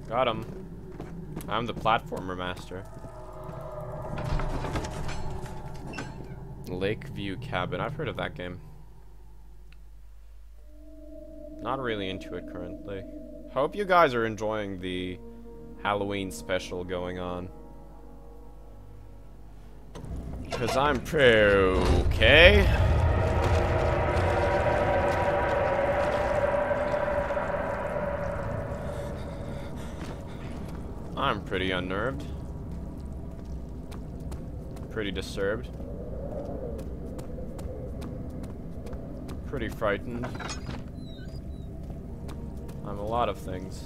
Got him. I'm the platformer master. Lakeview Cabin. I've heard of that game. Not really into it currently. Hope you guys are enjoying the Halloween special going on. Because I'm pretty okay. I'm pretty unnerved. Pretty disturbed. Pretty frightened. I'm a lot of things.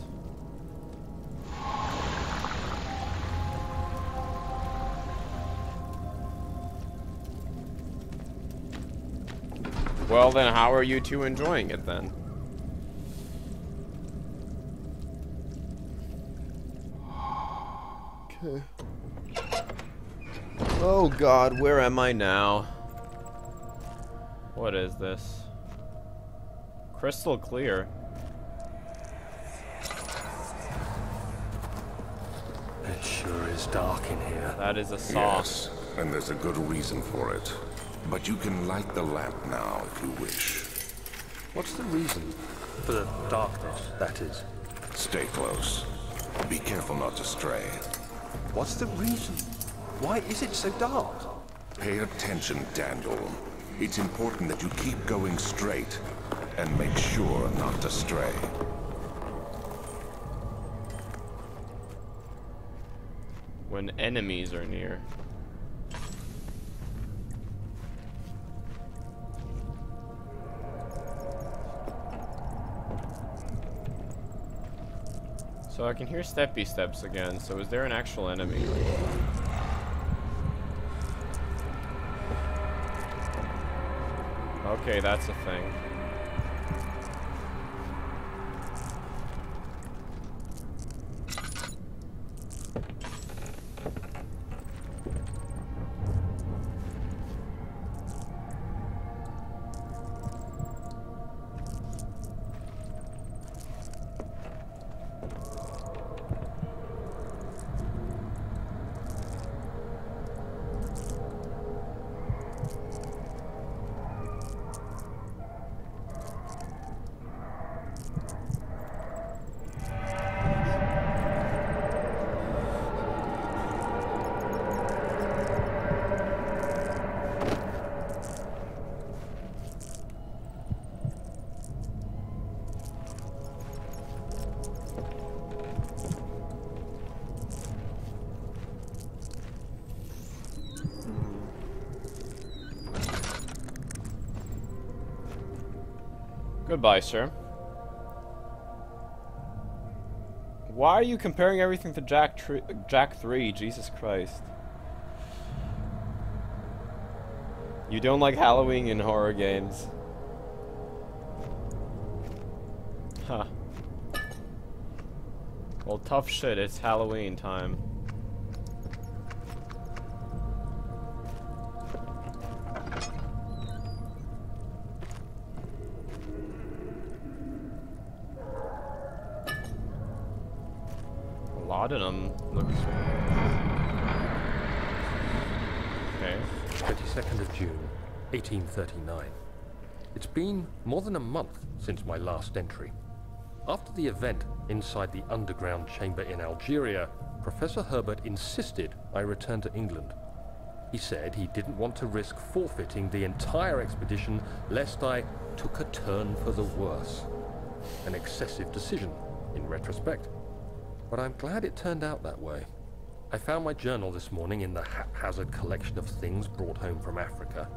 Well then, how are you two enjoying it then? Okay. Oh god, where am I now? What is this? Crystal clear.
It sure is dark in here.
That is a saw.
Yes, and there's a good reason for it. But you can light the lamp now if you wish.
What's the reason? For the darkness, that is.
Stay close. Be careful not to stray.
What's the reason? Why is it so dark?
Pay attention, Daniel. It's important that you keep going straight and make sure not to stray.
When enemies are near. So I can hear steppy steps again, so is there an actual enemy? Okay, that's a thing. Goodbye, sir. Why are you comparing everything to Jack 3? Jesus Christ. You don't like Halloween in horror games. Huh. Well, tough shit, it's Halloween time. Laudanum looks... Okay.
22nd of June, 1839. It's been more than a month since my last entry. After the event inside the underground chamber in Algeria, Professor Herbert insisted I return to England. He said he didn't want to risk forfeiting the entire expedition lest I took a turn for the worse. An excessive decision, in retrospect. But I'm glad it turned out that way. I found my journal this morning in the haphazard collection of things brought home from Africa.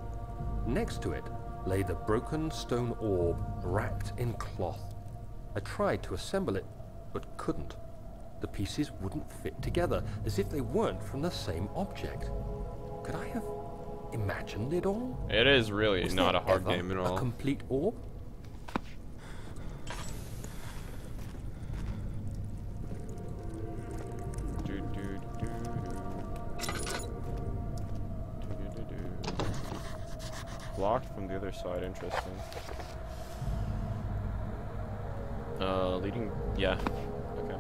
Next to it lay the broken stone orb wrapped in cloth. I tried to assemble it, but couldn't. The pieces wouldn't fit together, as if they weren't from the same object. Could I have imagined it all?
It is really
Was
not a
there
hard
ever
game at all.
A complete orb?
Blocked from the other side, interesting. Leading, yeah, okay.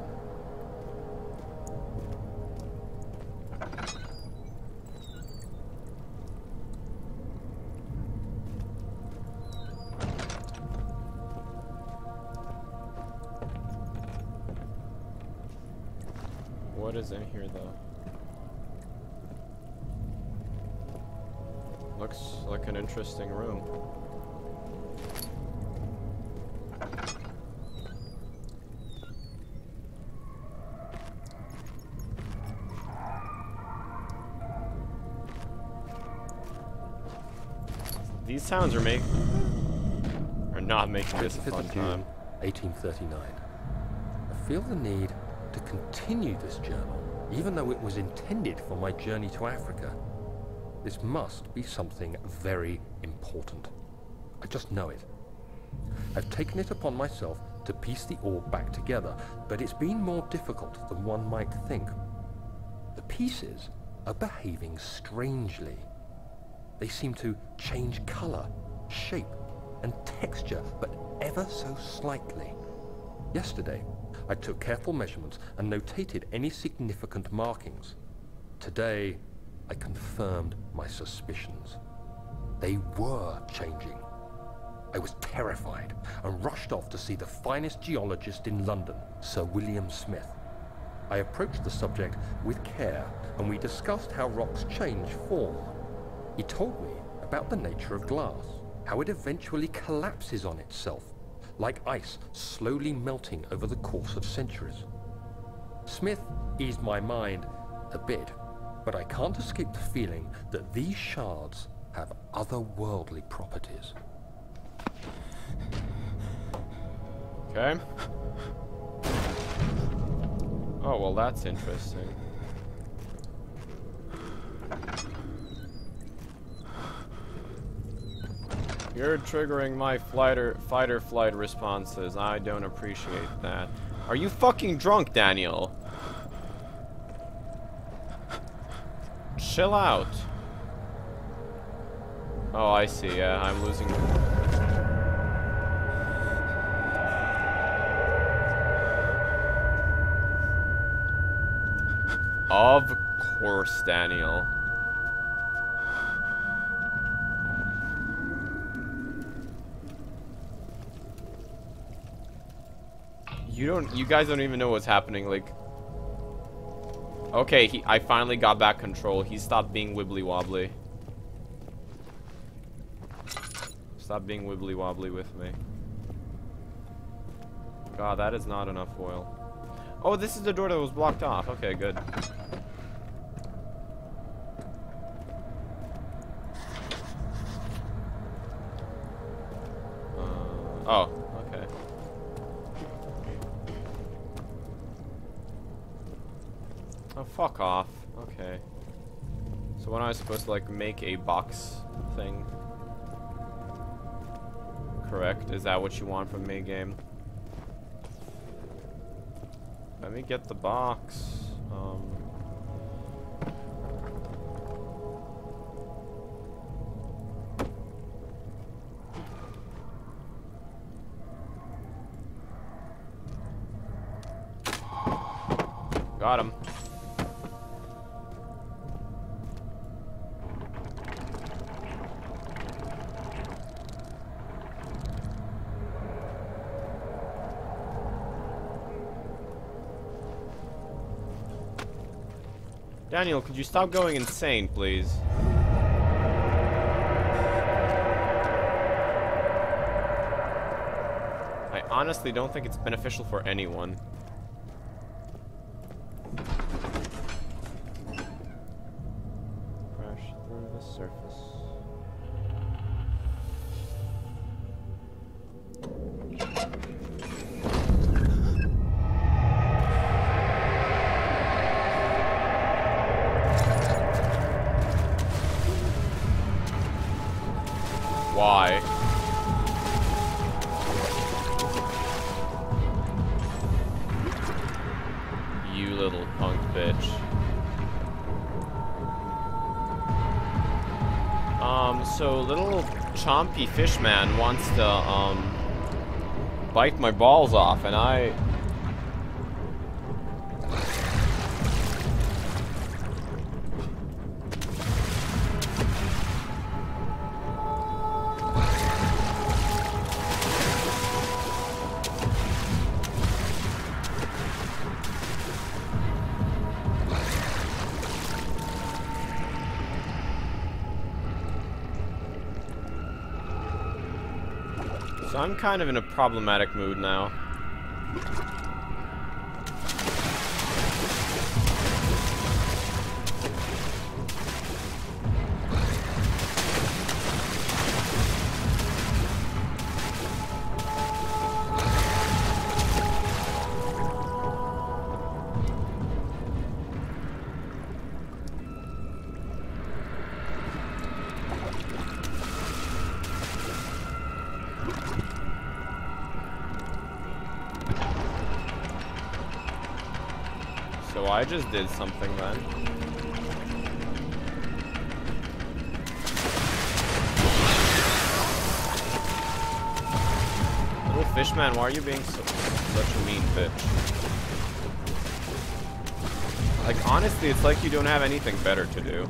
What is in here though? Looks like an interesting room. These sounds are not making this a
25th
fun
of June,
time.
1839. I feel the need to continue this journal, even though it was intended for my journey to Africa. This must be something very important. I just know it. I've taken it upon myself to piece the orb back together, but it's been more difficult than one might think. The pieces are behaving strangely. They seem to change color, shape, and texture, but ever so slightly. Yesterday, I took careful measurements and notated any significant markings. Today, I confirmed my suspicions. They were changing. I was terrified and rushed off to see the finest geologist in London, Sir William Smith. I approached the subject with care and we discussed how rocks change form. He told me about the nature of glass, how it eventually collapses on itself, like ice slowly melting over the course of centuries. Smith eased my mind a bit, but I can't escape the feeling that these shards have otherworldly properties.
Okay. Oh, well, that's interesting. You're triggering my fight or flight responses. I don't appreciate that. Are you fucking drunk, Daniel? Chill out. Oh, I see. Yeah, I'm losing. Of course, Daniel. You guys don't even know what's happening, like. Okay, I finally got back control. He stopped being wibbly wobbly. Stop being wibbly wobbly with me. God, that is not enough oil. Oh, this is the door that was blocked off. Okay, good. Oh, okay. Oh, fuck off. Okay. So when I was supposed to, like, make a box thing? Correct? Is that what you want from me, game? Let me get the box. Got him. Daniel, could you stop going insane, please? I honestly don't think it's beneficial for anyone. Crash through the surface. Why? You little punk bitch. So little chompy fishman wants to, bite my balls off, and I... So I'm kind of in a problematic mood now. So I just did something then. Little fishman, why are you being such a mean bitch? Like, honestly, it's like you don't have anything better to do.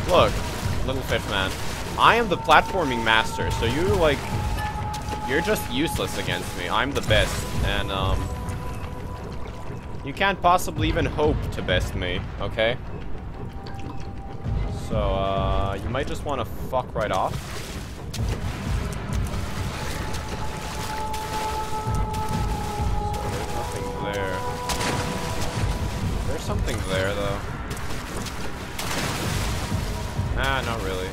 Look, little fish man, I am the platforming master, so you, like, you're just useless against me. I'm the best, and, you can't possibly even hope to best me, okay? So, you might just want to fuck right off. So, there's nothing there. There's something there, though. Ah, not really.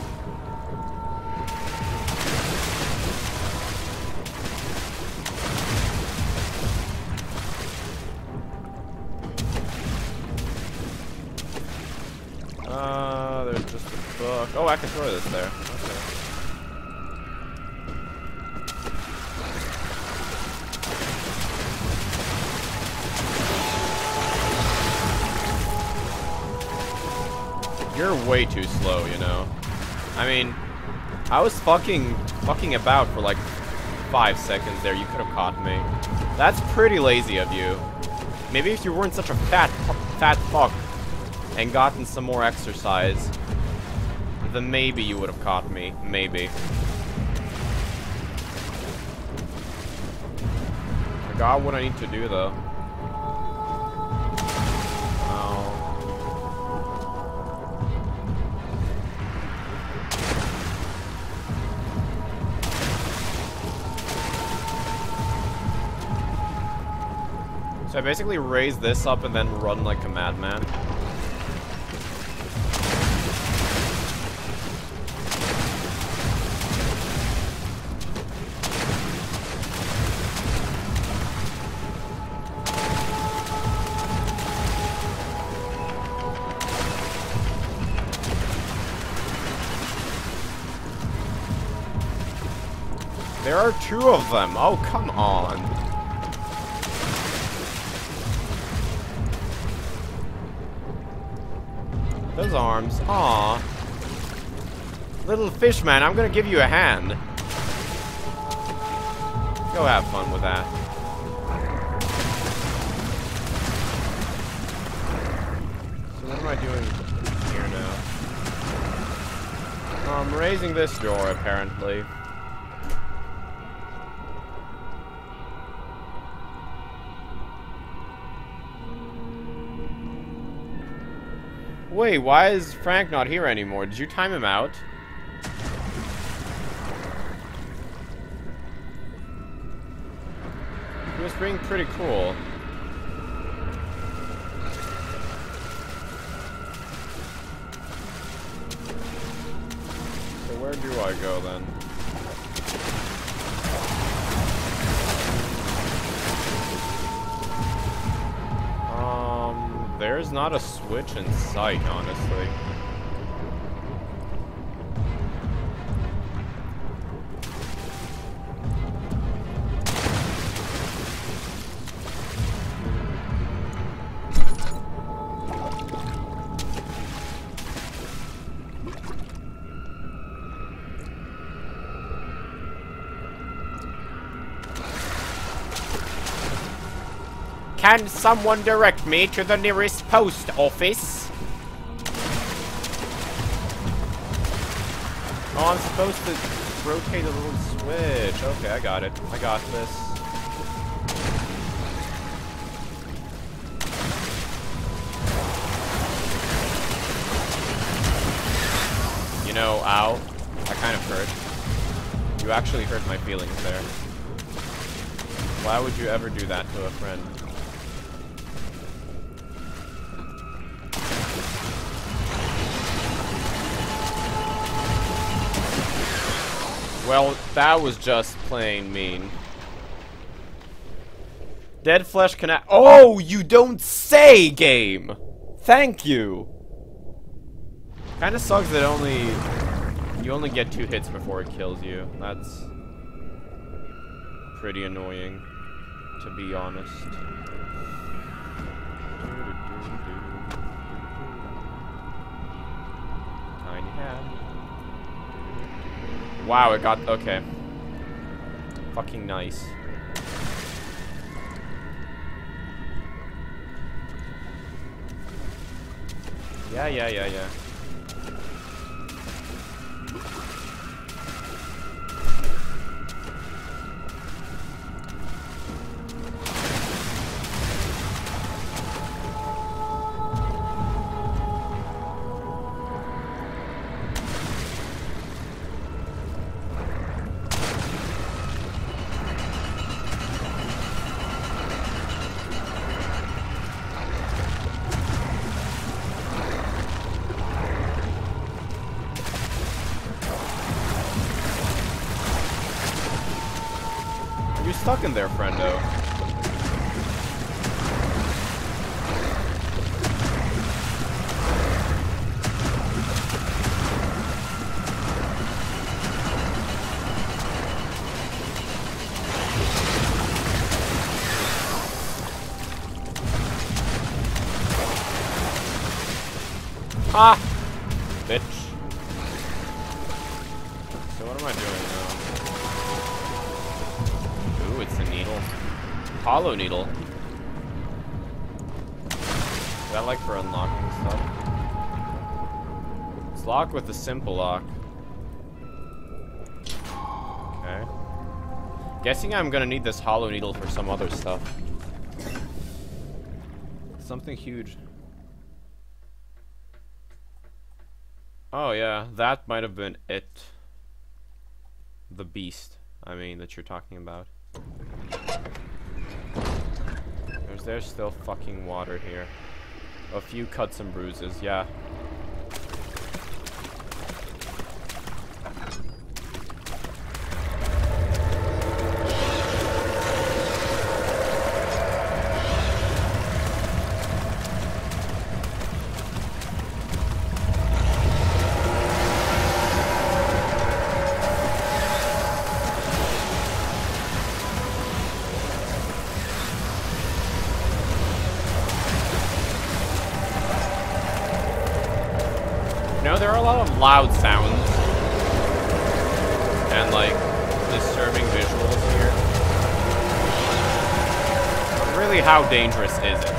There's just a book. Oh, I can throw this there. Okay. You're way too slow, you know. I mean, I was fucking about for like 5 seconds there. You could have caught me. That's pretty lazy of you. Maybe if you weren't such a fat fuck and gotten some more exercise, then maybe you would have caught me. Maybe. I got what I need to do, though. So I basically raise this up and then run like a madman. There are 2 of them. Oh, come on. Those arms. Aw. Little fish man, I'm gonna give you a hand. Go have fun with that. So what am I doing here now? I'm raising this door, apparently. Wait, why is Frank not here anymore? Did you time him out? He was being pretty cool. So where do I go then? There's not a switch in sight, honestly. Can someone direct me to the nearest post office? Oh, I'm supposed to rotate a little switch. Okay, I got it. I got this. You know, ow. That kind of hurt. You actually hurt my feelings there. Why would you ever do that to a friend? Well, that was just plain mean. Dead flesh connect. Oh, you don't say, game! Thank you! Kinda sucks that you only get 2 hits before it kills you. That's pretty annoying, to be honest. Tiny hat. Wow, it got... okay. Fucking nice. Yeah. You're stuck in there, friendo. Ah! Bitch. So what am I doing now? Ooh, it's a needle. Hollow needle. Is that like for unlocking stuff? It's locked with a simple lock. Okay. Guessing I'm gonna need this hollow needle for some other stuff. Something huge. Oh yeah, that might have been it. The beast, I mean, that you're talking about. There's still fucking water here. A few cuts and bruises, yeah. know, there are a lot of loud sounds and, like, disturbing visuals here. But really, how dangerous is it?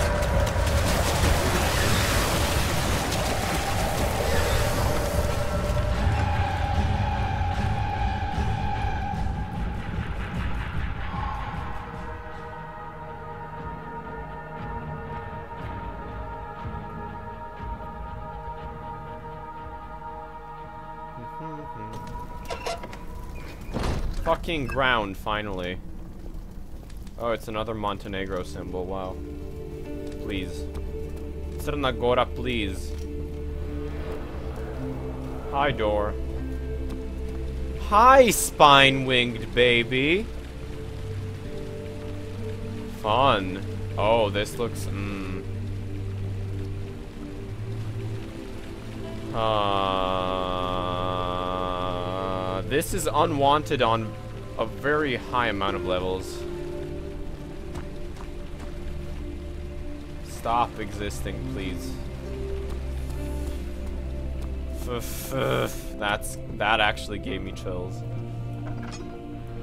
Fucking ground, finally. Oh, it's another Montenegro symbol, wow. Please. Crna Gora, please. Hi, door. Hi, spine-winged baby. Fun. Oh, this looks, this is unwanted on a very high amount of levels. Stop existing, please. That actually gave me chills.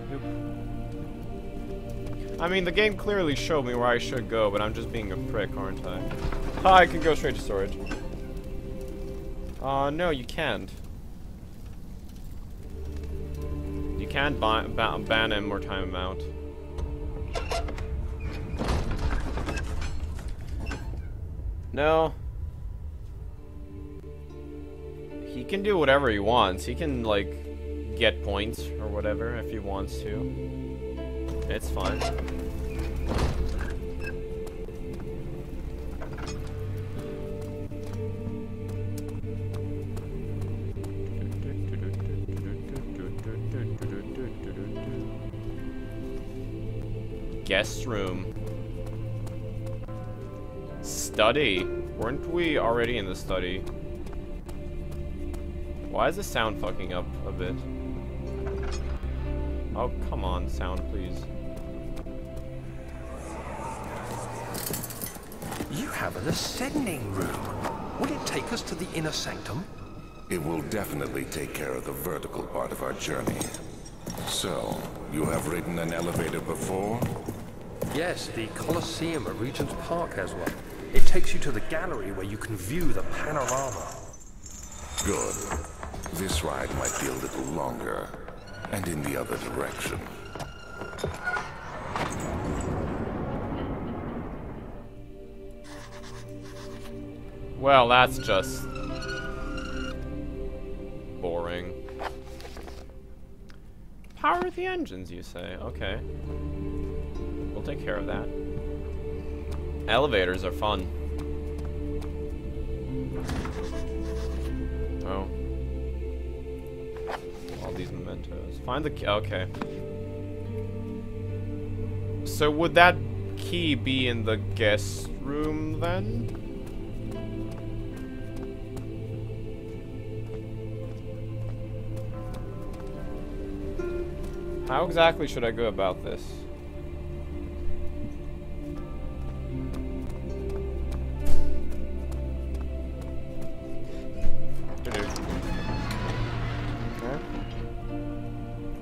Nope. I mean, the game clearly showed me where I should go, but I'm just being a prick, aren't I? I can go straight to storage. No, you can't. You can't ban him or time him out. No. He can do whatever he wants. He can, like, get points or whatever if he wants to. It's fine. Guest room. Study. Weren't we already in the study? Why is the sound fucking up a bit? Oh, come on, sound, please.
You have an ascending room. Will it take us to the inner sanctum?
It will definitely take care of the vertical part of our journey. So, you have ridden an elevator before?
Yes, the Colosseum at Regent's Park has one. It takes you to the gallery where you can view the panorama.
Good. This ride might be a little longer, and in the other direction.
Well, that's just boring. Power the engines, you say? Okay. We'll take care of that. Elevators are fun. Oh. All these mementos. Find the key. Okay. So would that key be in the guest room then? How exactly should I go about this?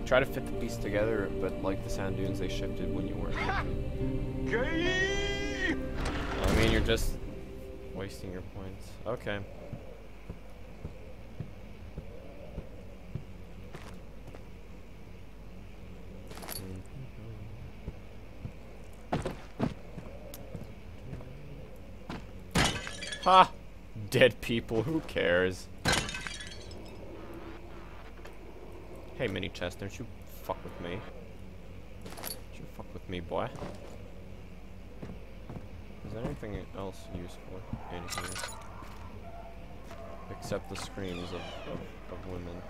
Try to fit the piece together, but like the sand dunes, they shifted when you weren't looking. I mean, you're just wasting your points. Okay. Ha! Dead people, who cares? Hey, mini chest, don't you fuck with me. Don't you fuck with me, boy. Is there anything else useful in here? Except the screams of women.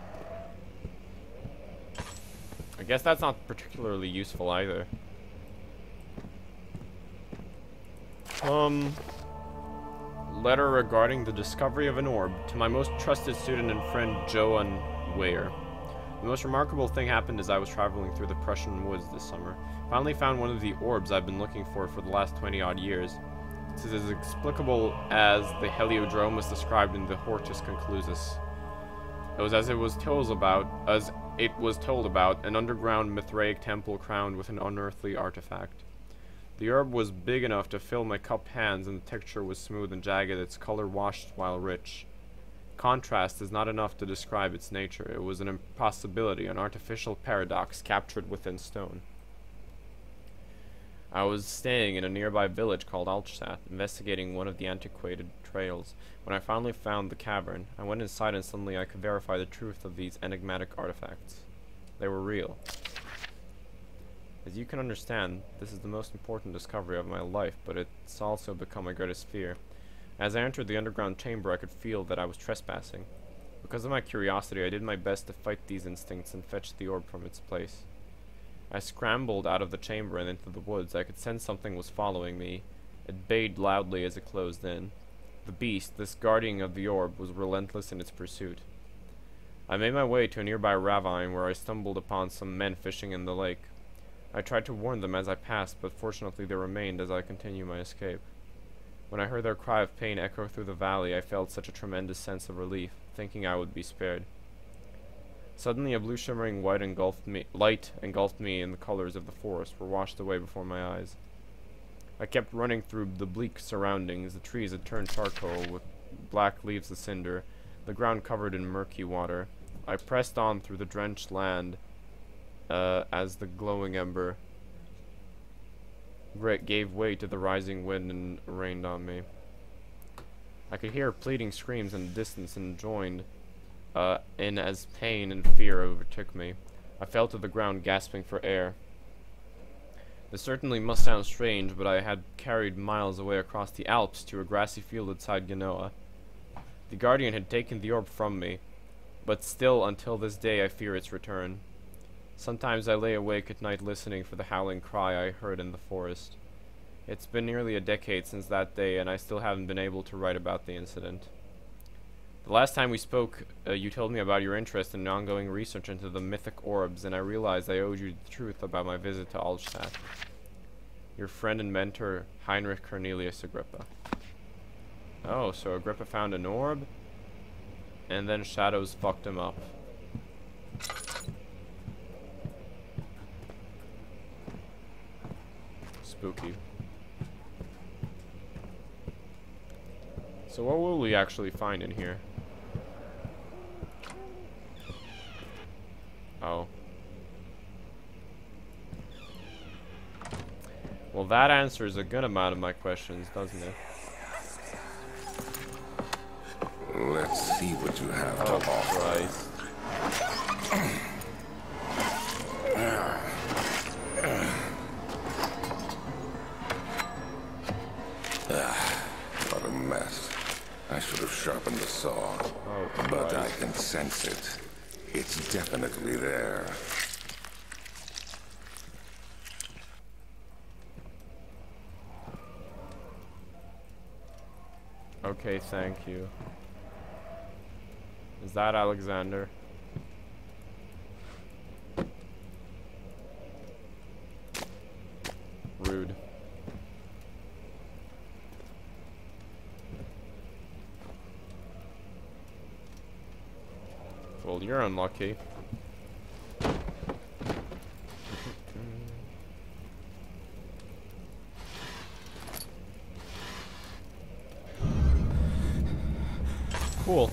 I guess that's not particularly useful either. Letter regarding the discovery of an orb to my most trusted student and friend, Joan Weyer. The most remarkable thing happened as I was traveling through the Prussian woods this summer. Finally found one of the orbs I've been looking for the last 20-odd years. It's as explicable as the heliodrome was described in the Hortus Conclusus. It was as it was told about, an underground Mithraic temple crowned with an unearthly artifact. The herb was big enough to fill my cupped hands, and the texture was smooth and jagged, its color washed while rich. Contrast is not enough to describe its nature. It was an impossibility, an artificial paradox captured within stone. I was staying in a nearby village called Alchsat, investigating one of the antiquated trails. When I finally found the cavern, I went inside and suddenly I could verify the truth of these enigmatic artifacts. They were real. As you can understand, this is the most important discovery of my life, but it's also become my greatest fear. As I entered the underground chamber, I could feel that I was trespassing. Because of my curiosity, I did my best to fight these instincts and fetch the orb from its place. I scrambled out of the chamber and into the woods. I could sense something was following me. It bayed loudly as it closed in. The beast, this guardian of the orb, was relentless in its pursuit. I made my way to a nearby ravine where I stumbled upon some men fishing in the lake. I tried to warn them as I passed, but fortunately they remained as I continued my escape. When I heard their cry of pain echo through the valley, I felt such a tremendous sense of relief, thinking I would be spared. Suddenly a blue shimmering light engulfed me, and the colors of the forest were washed away before my eyes. I kept running through the bleak surroundings. The trees had turned charcoal, with black leaves of cinder, the ground covered in murky water. I pressed on through the drenched land, as the glowing ember gave way to the rising wind and rained on me. I could hear pleading screams in the distance and joined in as pain and fear overtook me. I fell to the ground, gasping for air. This certainly must sound strange, but I had carried miles away across the Alps to a grassy field outside Genoa. The Guardian had taken the orb from me, but still, until this day, I fear its return. Sometimes I lay awake at night listening for the howling cry I heard in the forest. It's been nearly a decade since that day, and I still haven't been able to write about the incident. The last time we spoke, you told me about your interest in ongoing research into the mythic orbs, and I realized I owed you the truth about my visit to Alstadt. Your friend and mentor, Heinrich Cornelius Agrippa. Oh, so Agrippa found an orb, and then shadows fucked him up. Spooky. So what will we actually find in here? Oh. Well, that answers a good amount of my questions, doesn't it?
Let's see what you have to offer.
Christ.
What a mess. I should have sharpened the saw.
Oh,
but I
Christ.
can sense it. It's definitely there.
Okay, thank you. Is that Alexander? Rude. Well, you're unlucky. Cool.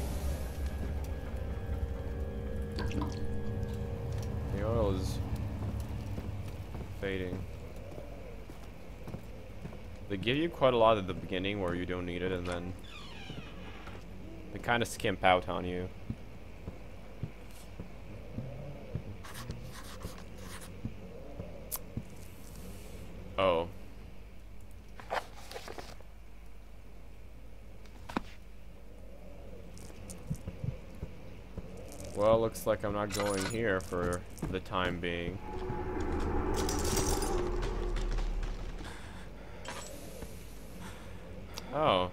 The oil is fading. They give you quite a lot at the beginning where you don't need it, and then they kind of skimp out on you. Oh. Well, looks like I'm not going here for the time being. Oh.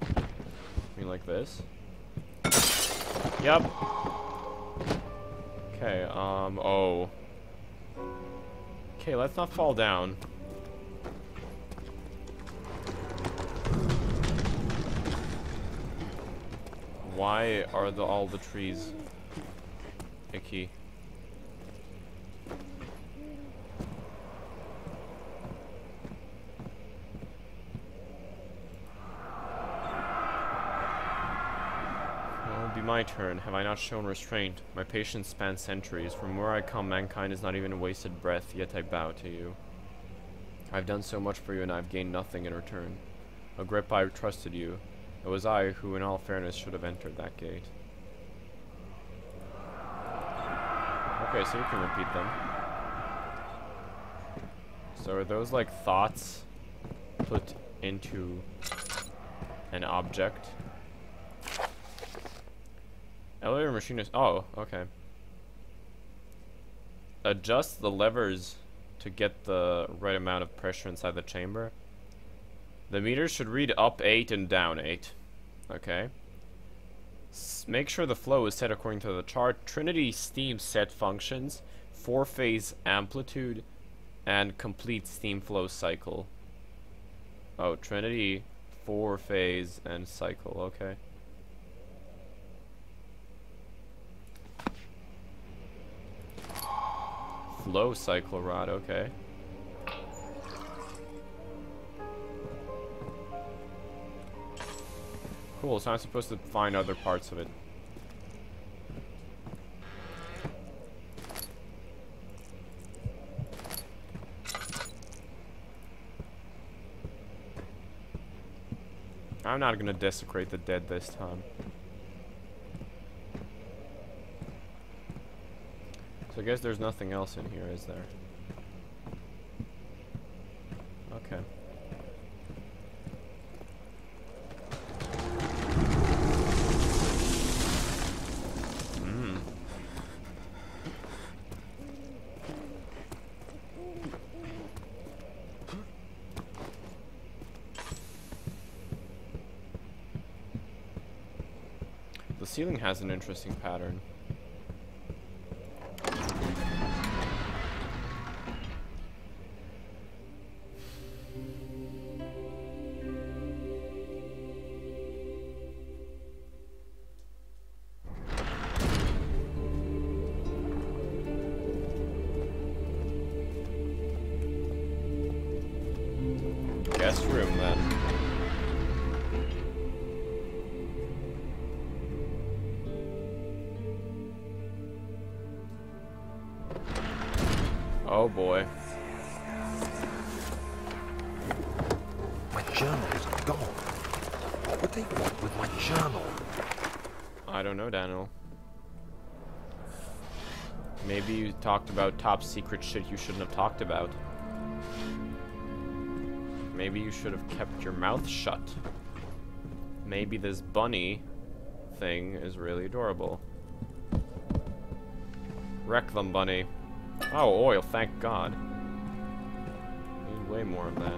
You mean like this? Yep. Okay, oh. Okay, let's not fall down. Why are all the trees icky? It'll be my turn. Have I not shown restraint? My patience spans centuries. From where I come, mankind is not even a wasted breath, yet I bow to you. I've done so much for you, and I've gained nothing in return. Agrippa, I trusted you. It was I who, in all fairness, should have entered that gate. Okay, so you can repeat them. So are those like thoughts put into an object? Elevator machinist. Oh, okay. Adjust the levers to get the right amount of pressure inside the chamber. The meters should read up 8 and down 8. Okay. Make sure the flow is set according to the chart. Trinity steam set functions, 4-phase amplitude, and complete steam flow cycle. Oh, Trinity, 4-phase, and cycle. Okay. Flow cycle rod. Okay. Cool, so I'm supposed to find other parts of it. I'm not gonna desecrate the dead this time. So I guess there's nothing else in here, is there? Okay. The ceiling has an interesting pattern. Guest room then. Oh boy.
My journal is gone. What would they want with my journal?
I don't know, Daniel. Maybe you talked about top secret shit you shouldn't have talked about. Maybe you should have kept your mouth shut. Maybe this bunny thing is really adorable. Wreck them, bunny. Oh, oil, thank God. Need way more of that.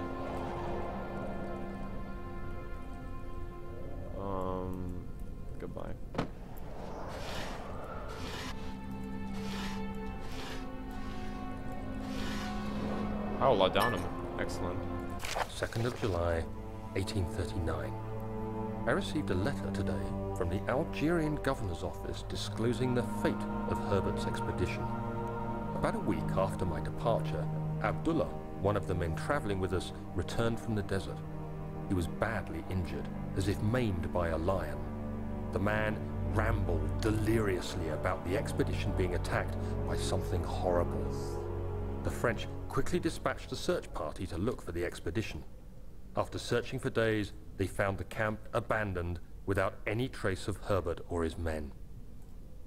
Goodbye. Oh, laudanum. Excellent.
2nd of July, 1839. I received a letter today from the Algerian governor's office disclosing the fate of Herbert's expedition. About a week after my departure, Abdullah, one of the men traveling with us, returned from the desert. He was badly injured, as if maimed by a lion. The man rambled deliriously about the expedition being attacked by something horrible. The French quickly dispatched a search party to look for the expedition. After searching for days, they found the camp abandoned without any trace of Herbert or his men.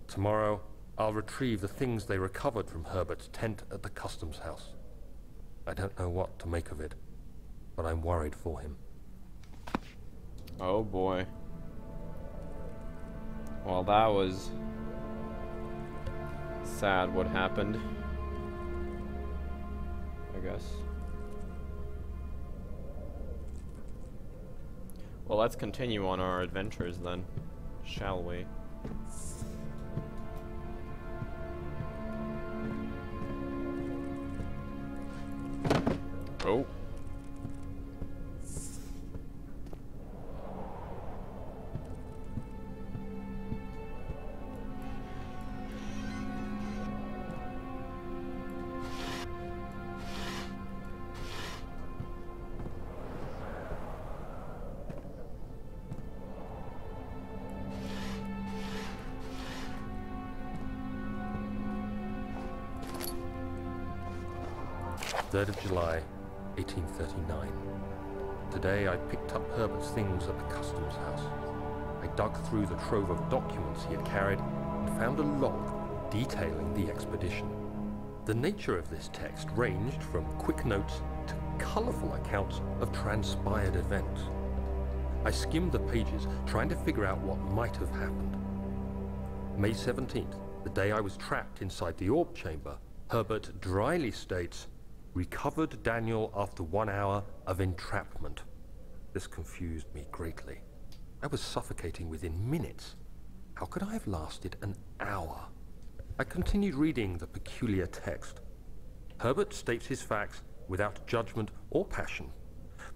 Tomorrow, I'll retrieve the things they recovered from Herbert's tent at the customs house. I don't know what to make of it, but I'm worried for him.
Oh boy. Well, that was sad what happened, I guess. Well, let's continue on our adventures then, shall we? Oh.
July 1839. Today I picked up Herbert's things at the customs house. I dug through the trove of documents he had carried and found a log detailing the expedition. The nature of this text ranged from quick notes to colourful accounts of transpired events. I skimmed the pages, trying to figure out what might have happened. May 17th, the day I was trapped inside the orb chamber, Herbert dryly states, "Recovered Daniel after 1 hour of entrapment." This confused me greatly. I was suffocating within minutes. How could I have lasted an hour? I continued reading the peculiar text. Herbert states his facts without judgment or passion,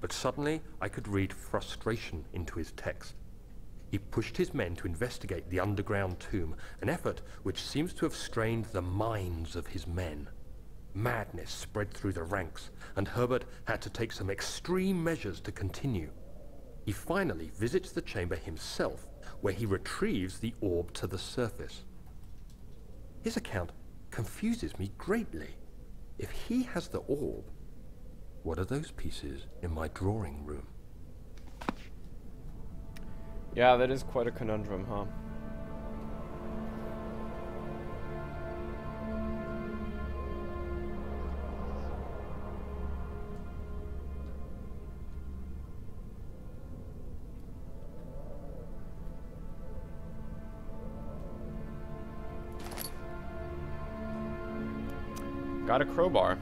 but suddenly I could read frustration into his text. He pushed his men to investigate the underground tomb, an effort which seems to have strained the minds of his men. Madness spread through the ranks, and Herbert had to take some extreme measures to continue. He finally visits the chamber himself, where he retrieves the orb to the surface. His account confuses me greatly. If he has the orb, what are those pieces in my drawing room?
Yeah, that is quite a conundrum, huh? Got a crowbar.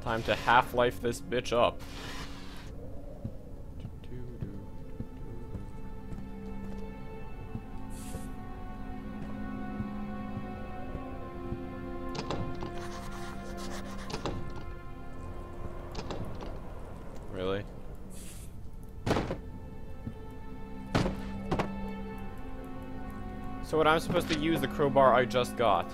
Time to half-life this bitch up. Really? So what, I'm supposed to use the crowbar I just got?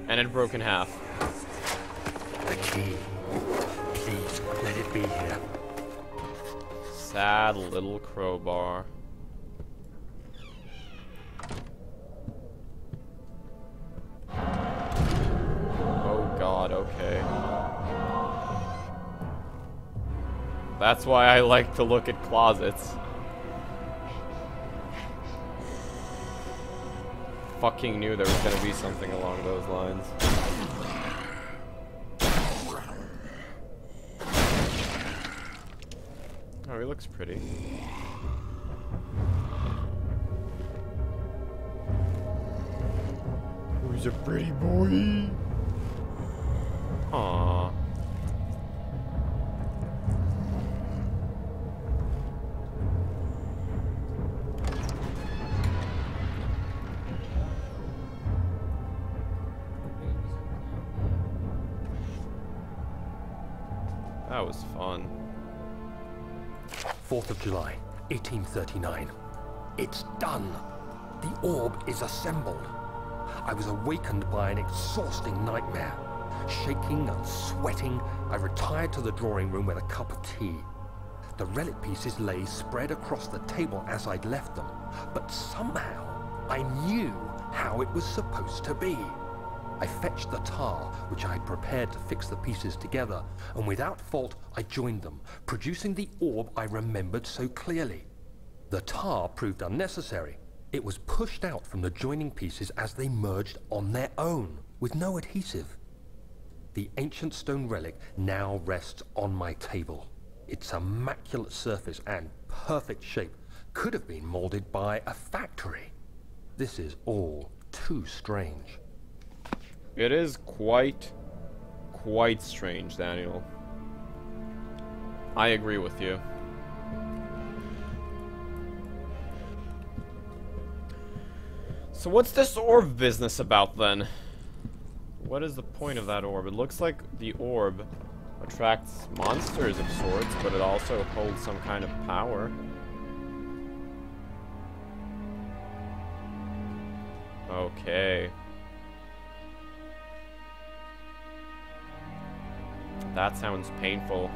And it broke in half.
The key. Please, let it be here.
Sad little crowbar. Oh god, okay. That's why I like to look at closets. Fucking knew there was gonna be something along those lines. Oh, he looks pretty. Oh, he's a pretty boy. Aww. That was fun.
4th of July, 1839. It's done. The orb is assembled. I was awakened by an exhausting nightmare. Shaking and sweating, I retired to the drawing room with a cup of tea. The relic pieces lay spread across the table as I'd left them, but somehow I knew how it was supposed to be. I fetched the tar, which I had prepared to fix the pieces together, and without fault I joined them, producing the orb I remembered so clearly. The tar proved unnecessary. It was pushed out from the joining pieces as they merged on their own, with no adhesive. The ancient stone relic now rests on my table. Its immaculate surface and perfect shape could have been molded by a factory. This is all too strange.
It is quite strange, Daniel. I agree with you. So what's this orb business about then? What is the point of that orb? It looks like the orb attracts monsters of sorts, but it also holds some kind of power. Okay. That sounds painful.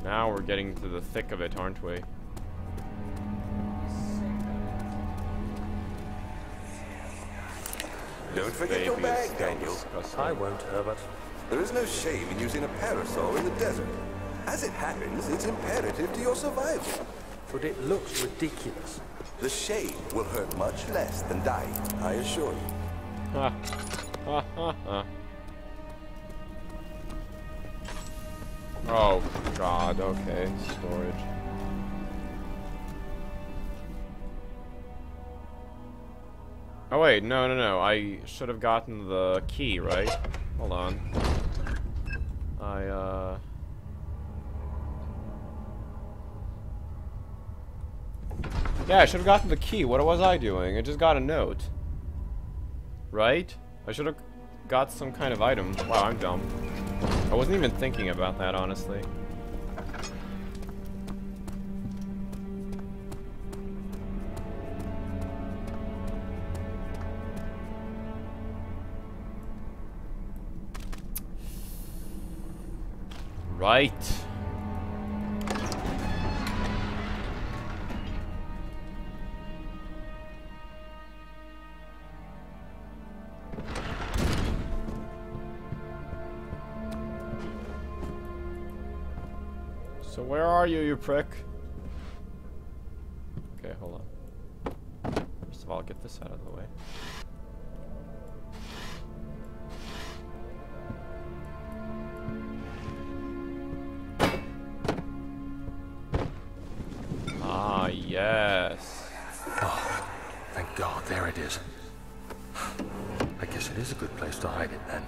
Now we're getting to the thick of it, aren't we?
Don't forget your bag, Daniel.
I won't, Herbert.
There is no shame in using a parasol in the desert. As it happens, it's imperative to your survival.
But it looks ridiculous.
The shade will hurt much less than dying, I assure you.
Ha. Ha ha ha. Oh god, okay. Storage. Oh wait, no. I should have gotten the key, right? Hold on. Yeah, I should have gotten the key. What was I doing? I just got a note. Right? I should have got some kind of item. Wow, I'm dumb. I wasn't even thinking about that, honestly. Right. So where are you, you prick? Okay, hold on. First of all, get this out of the way. Ah, yes.
Oh, thank God, there it is. I guess it is a good place to hide it then.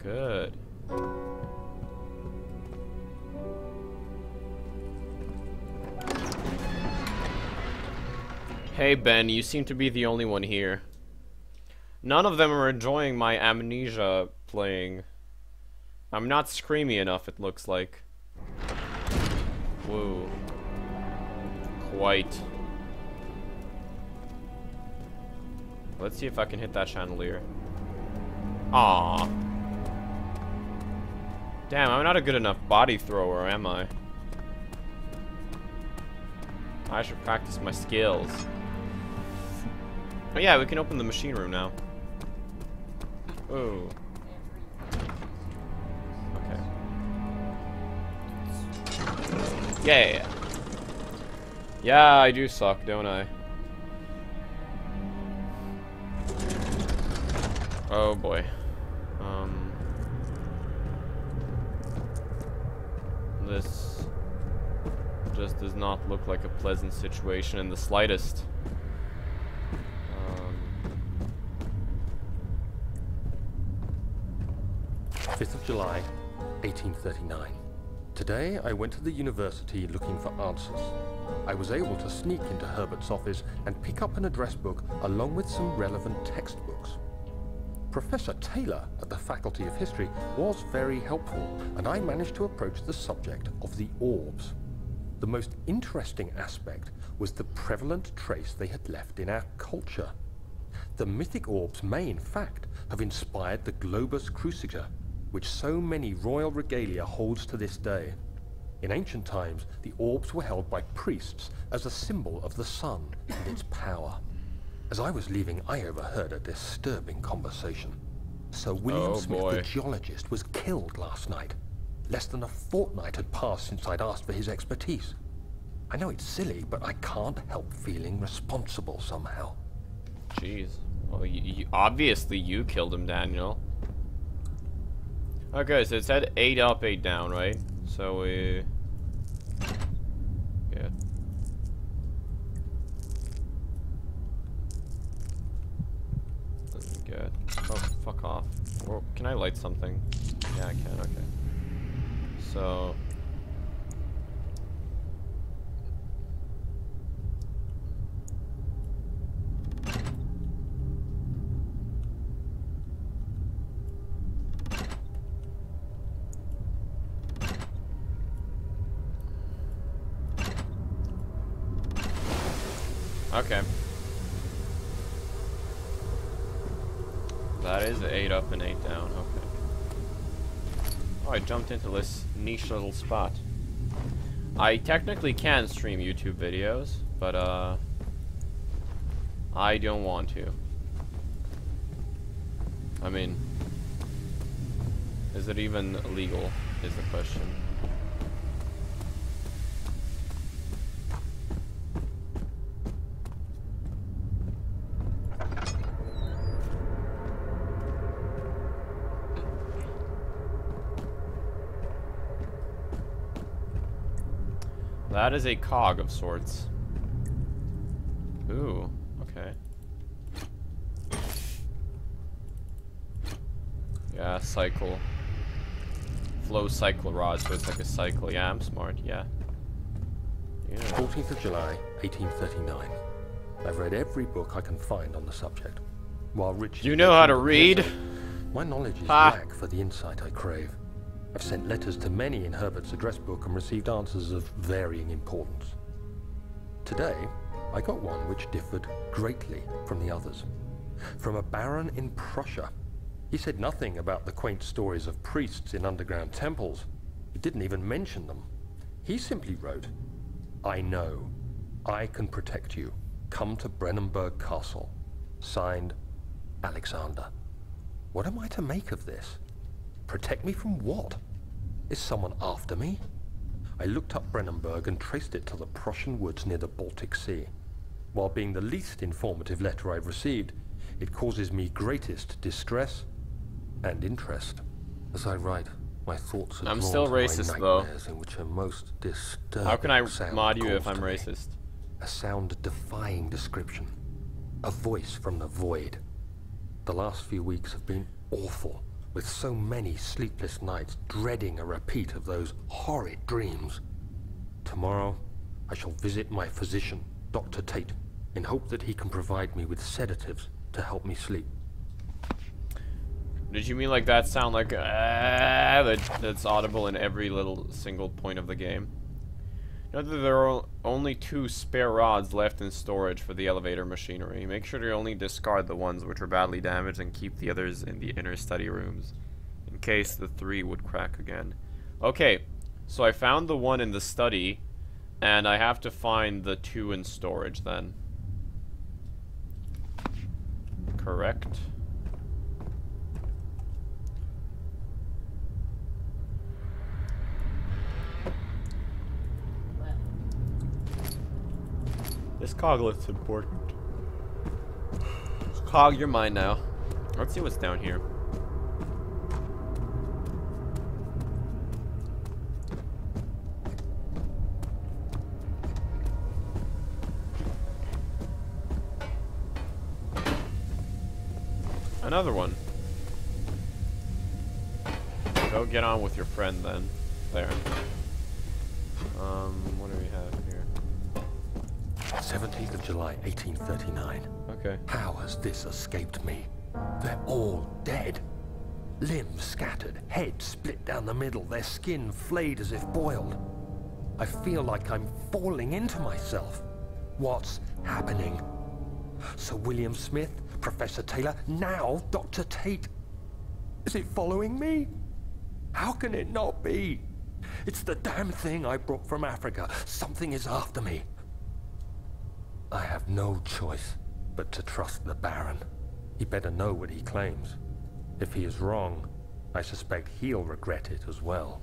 Good. Hey Ben, you seem to be the only one here. None of them are enjoying my Amnesia playing. I'm not screamy enough, it looks like. Whoa. Quite. Let's see if I can hit that chandelier. Aww. Damn, I'm not a good enough body thrower, am I? I should practice my skills. Oh yeah, we can open the machine room now. Ooh. Okay. Yeah. Yeah, I do suck, don't I? Oh boy. This just does not look like a pleasant situation in the slightest.
5th of July, 1839. Today, I went to the university looking for answers. I was able to sneak into Herbert's office and pick up an address book along with some relevant textbooks. Professor Taylor at the Faculty of History was very helpful, and I managed to approach the subject of the orbs. The most interesting aspect was the prevalent trace they had left in our culture. The mythic orbs may, in fact, have inspired the globus cruciger, which so many royal regalia holds to this day. In ancient times, the orbs were held by priests as a symbol of the sun and its power. As I was leaving, I overheard a disturbing conversation. Sir William Smith, the geologist, was killed last night. Less than a fortnight had passed since I'd asked for his expertise. I know it's silly, but I can't help feeling responsible somehow.
Jeez. Well, obviously you killed him, Daniel. Okay, so it said 8 up, 8 down, right? So we... yeah. get? Oh, fuck off. Or can I light something? Yeah, I can, okay. So... Okay. That is 8 up and 8 down, okay. Oh, I jumped into this niche little spot. I technically can stream YouTube videos, but I don't want to. I mean, is it even legal, is the question. That is a cog of sorts. Ooh, okay. Yeah, cycle. Flow cycle rod, so it's like a cycle. Yeah, I'm smart, yeah.
14th of July, 1839. I've read every book I can find on the subject. While Richard...
You know how to read?
My knowledge is lack for the insight I crave. I've sent letters to many in Herbert's address book and received answers of varying importance. Today, I got one which differed greatly from the others. From a baron in Prussia. He said nothing about the quaint stories of priests in underground temples. He didn't even mention them. He simply wrote, "I know. I can protect you. Come to Brennenburg Castle. Signed, Alexander." What am I to make of this? Protect me from what? Is someone after me? I looked up Brennenburg and traced it to the Prussian woods near the Baltic Sea. While being the least informative letter I've received, it causes me greatest distress and interest. As I write, my thoughts are
I'm still racist, though.
In which are most disturbing.
How can I
sound
mod you if
calls
I'm
to me.
racist?
A sound-defying description. A voice from the void. The last few weeks have been awful, with so many sleepless nights dreading a repeat of those horrid dreams. Tomorrow, I shall visit my physician, Dr. Tate, in hope that he can provide me with sedatives to help me sleep.
Did you mean like that sound like that's audible in every little single point of the game? Note that there are only 2 spare rods left in storage for the elevator machinery. Make sure to only discard the ones which are badly damaged and keep the others in the inner study rooms, in case the 3 would crack again. Okay, so I found the one in the study, and I have to find the 2 in storage then. Correct. This cog looks important. Cog, you're mine now. Let's see what's down here. Another one. Go get on with your friend then. There. What do we have here?
17th of July, 1839.
Okay.
How has this escaped me? They're all dead. Limbs scattered, heads split down the middle, their skin flayed as if boiled. I feel like I'm falling into myself. What's happening? Sir William Smith, Professor Taylor, now Dr. Tate. Is it following me? How can it not be? It's the damn thing I brought from Africa. Something is after me. I have no choice but to trust the Baron. He better know what he claims. If he is wrong, I suspect he'll regret it as well.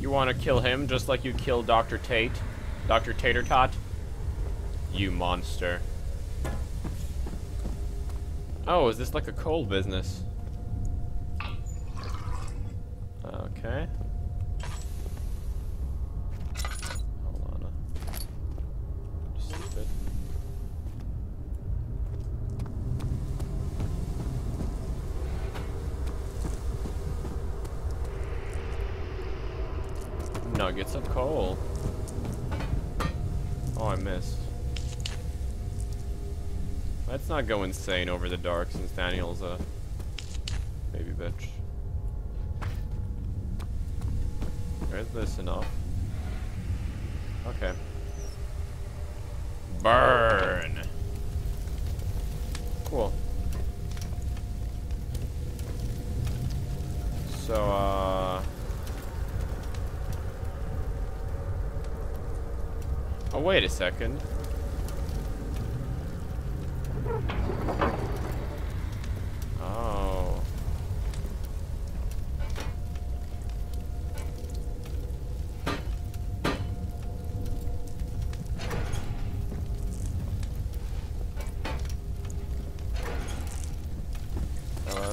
You want to kill him just like you killed Dr. Tate? Dr. Tater Tot? You monster. Oh, is this like a coal business? Okay. Hold on. Just nuggets of coal. Oh, I missed. Let's not go insane over the dark since Daniel's a baby bitch. Is this enough? Okay. Burn! Cool. So, oh, wait a second. Oh.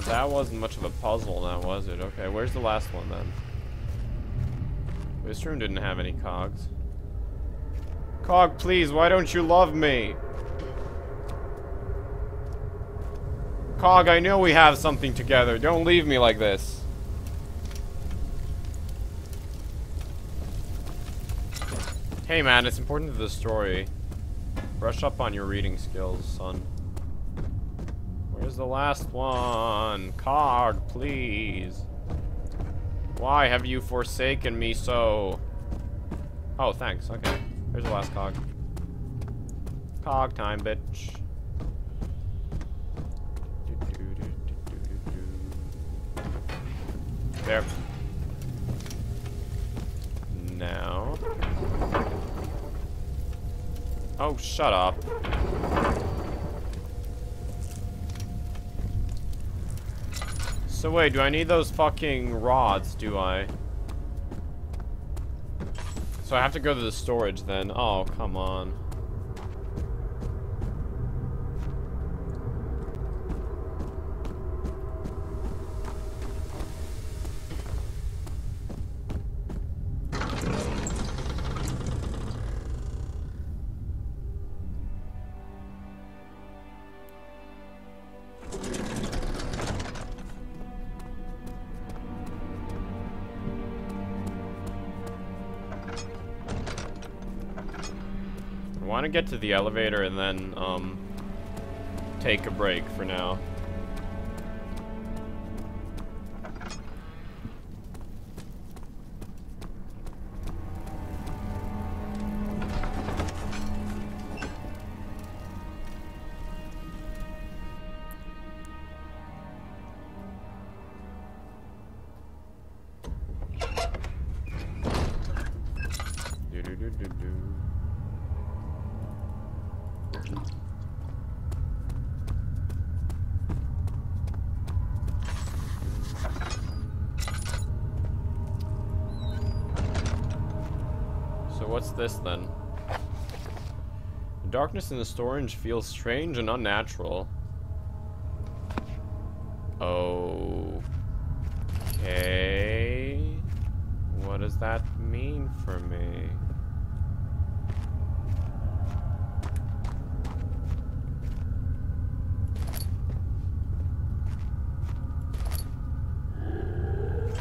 That wasn't much of a puzzle now, was it? Okay, where's the last one then? This room didn't have any cogs. Cog, please, why don't you love me? Cog, I know we have something together. Don't leave me like this. Hey man, it's important to the story. Brush up on your reading skills, son. Where's the last one? Cog, please. Why have you forsaken me so? Oh, thanks. Okay. Here's the last cog. Cog time, bitch. There. Now. Oh, shut up. So wait, do I need those fucking rods, do I? So I have to go to the storage then. Oh, come on. I want to get to the elevator and then, take a break for now. So what's this then? The darkness in the storage feels strange and unnatural. Okay. What does that mean for me?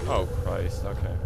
Oh Christ, okay.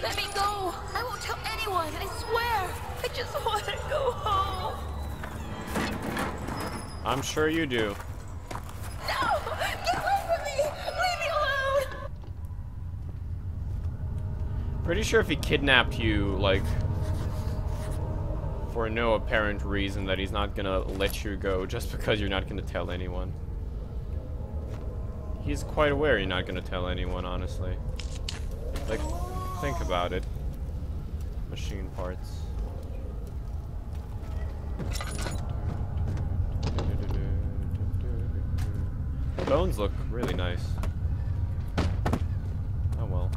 Let me go! I won't tell anyone, I swear! I just want to go home!
I'm sure you do.
No! Get away from me! Leave me alone!
Pretty sure if he kidnapped you, like, for no apparent reason, that he's not gonna let you go just because you're not gonna tell anyone. He's quite aware you're not gonna tell anyone, honestly. Like, think about it. Machine parts. bones look really nice. Oh well.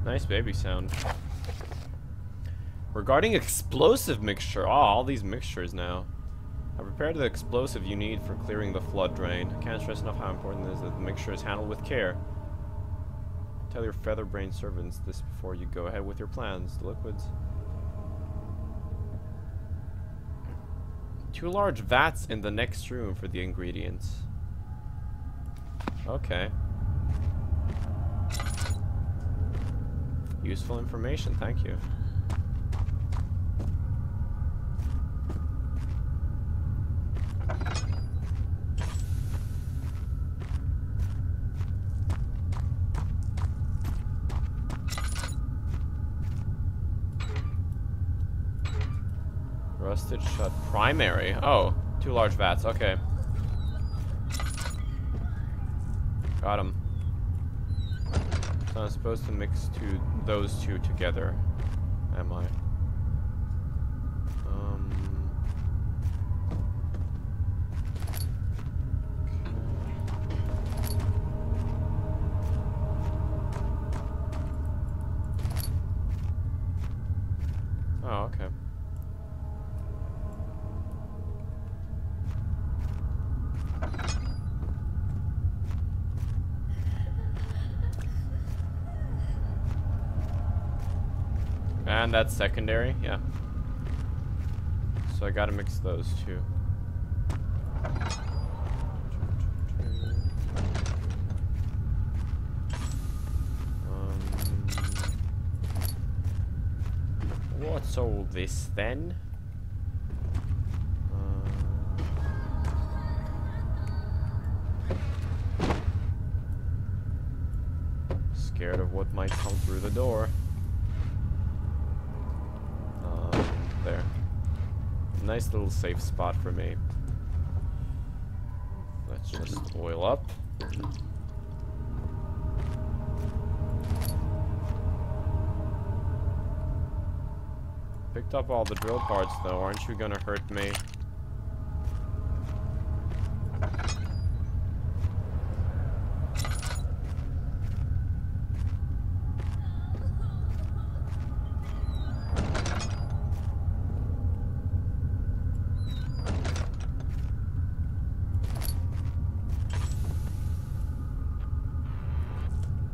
Nice baby sound. Regarding explosive mixture. Oh, all these mixtures now. I prepared the explosive you need for clearing the flood drain. I can't stress enough how important it is that the mixture is handled with care. Tell your feather-brained servants this before you go ahead with your plans. The liquids. 2 large vats in the next room for the ingredients. Okay. Useful information, thank you. Rusted shut primary. Oh, 2 large vats, okay. Got him. So I'm supposed to mix those two together, am I? Oh, okay. And that's secondary, yeah. So I gotta mix those two. What's all this then? Scared of what might come through the door. There. Nice little safe spot for me. Let's just oil up. Picked up all the drill parts though, aren't you gonna hurt me?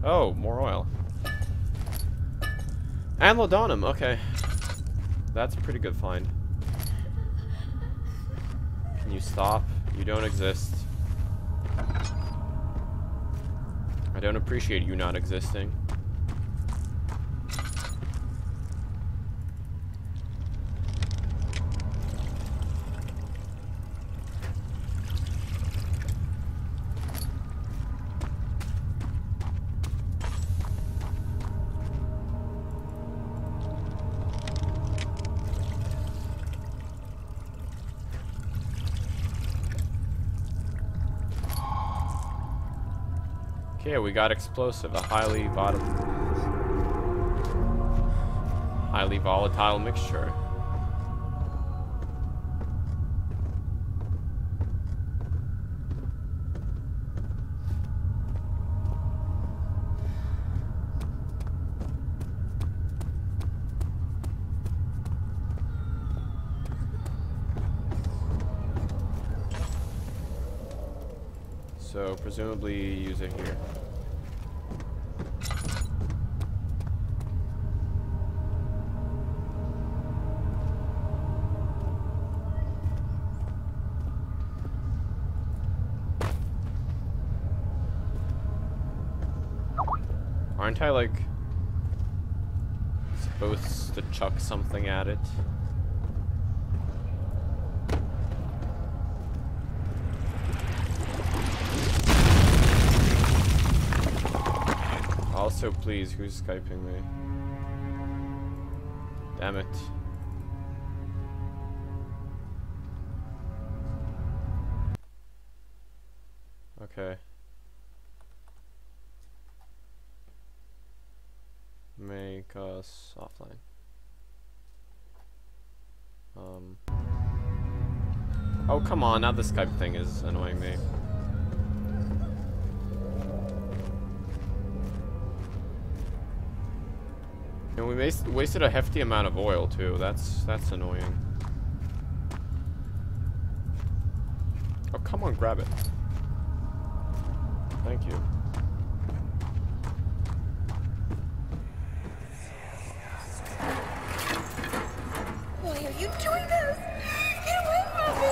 Oh, more oil. And laudanum, okay. That's a pretty good find. Can you stop? You don't exist. I don't appreciate you not existing. Okay, we got explosive, a highly volatile mixture. So presumably use it here. Aren't I like supposed to chuck something at it? So please, who's Skyping me? Damn it. Okay. Make us offline. Oh, come on, now the Skype thing is annoying me. And we wasted a hefty amount of oil too. That's annoying. Oh, come on, grab it. Thank you.
Why are you doing this? Get away from me!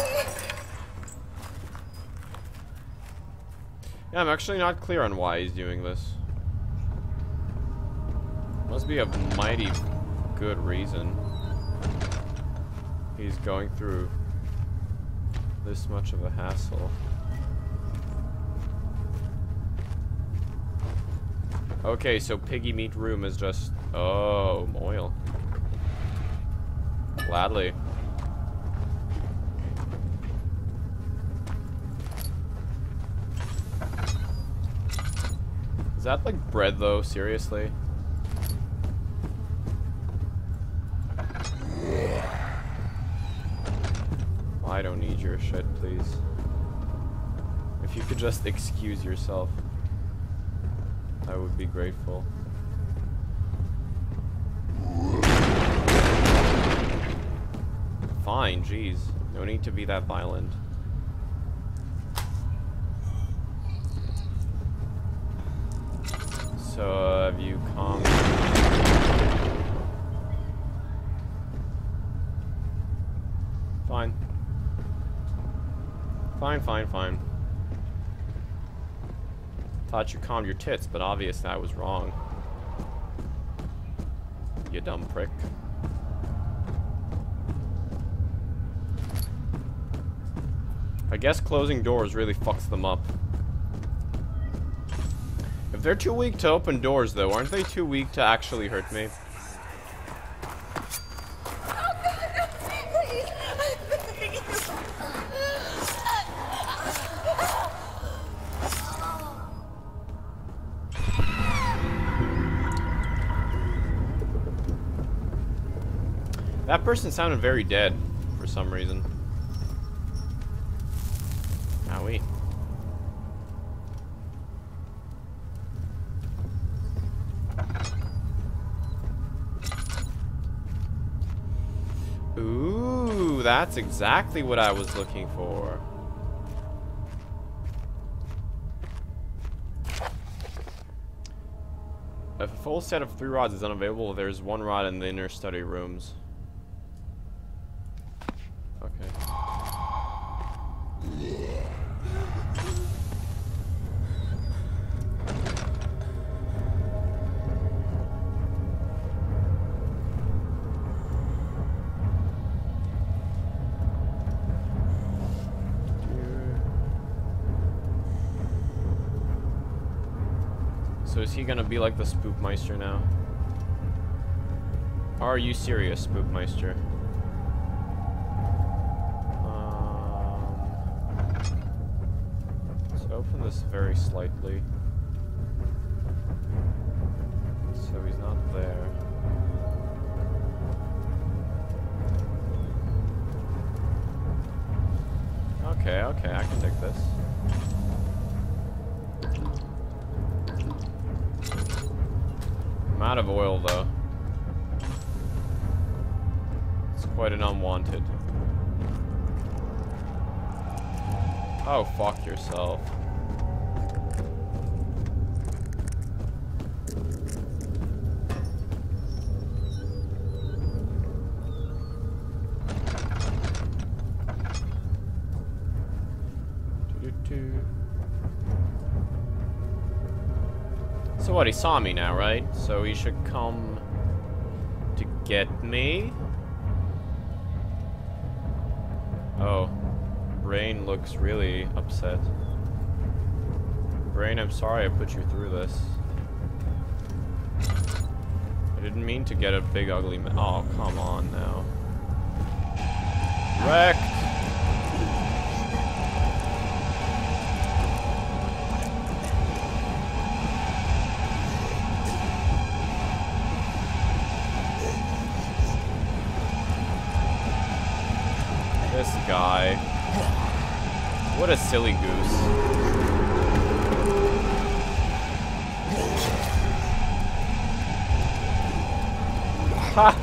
Yeah, I'm actually not clear on why he's doing this. Must be a mighty good reason he's going through this much of a hassle. Okay, so piggy meat room is just... Oh, oil. Gladly. Is that like bread though? Seriously? I don't need your shit, please. If you could just excuse yourself, I would be grateful. Fine, jeez. No need to be that violent. So, have you calmed? Fine. Fine. Thought you calmed your tits, but obviously I was wrong. You dumb prick. I guess closing doors really fucks them up. If they're too weak to open doors, though, aren't they too weak to actually hurt me? That person sounded very dead for some reason. Owie. Ooh, that's exactly what I was looking for. If a full set of 3 rods is unavailable, there's 1 rod in the inner study rooms. Okay. So is he gonna be like the Spookmeister now? Are you serious, Spookmeister? Let's open this very slightly. So he's not there. Okay, I can dig this. I'm out of oil, though. It's quite an unwanted. Oh, fuck yourself. So what, he saw me now, right? So he should come to get me? Oh. Brain looks really upset. Brain, I'm sorry I put you through this. I didn't mean to get a big ugly man. Oh, come on now. Wrecked! This guy. What a silly goose. Ha!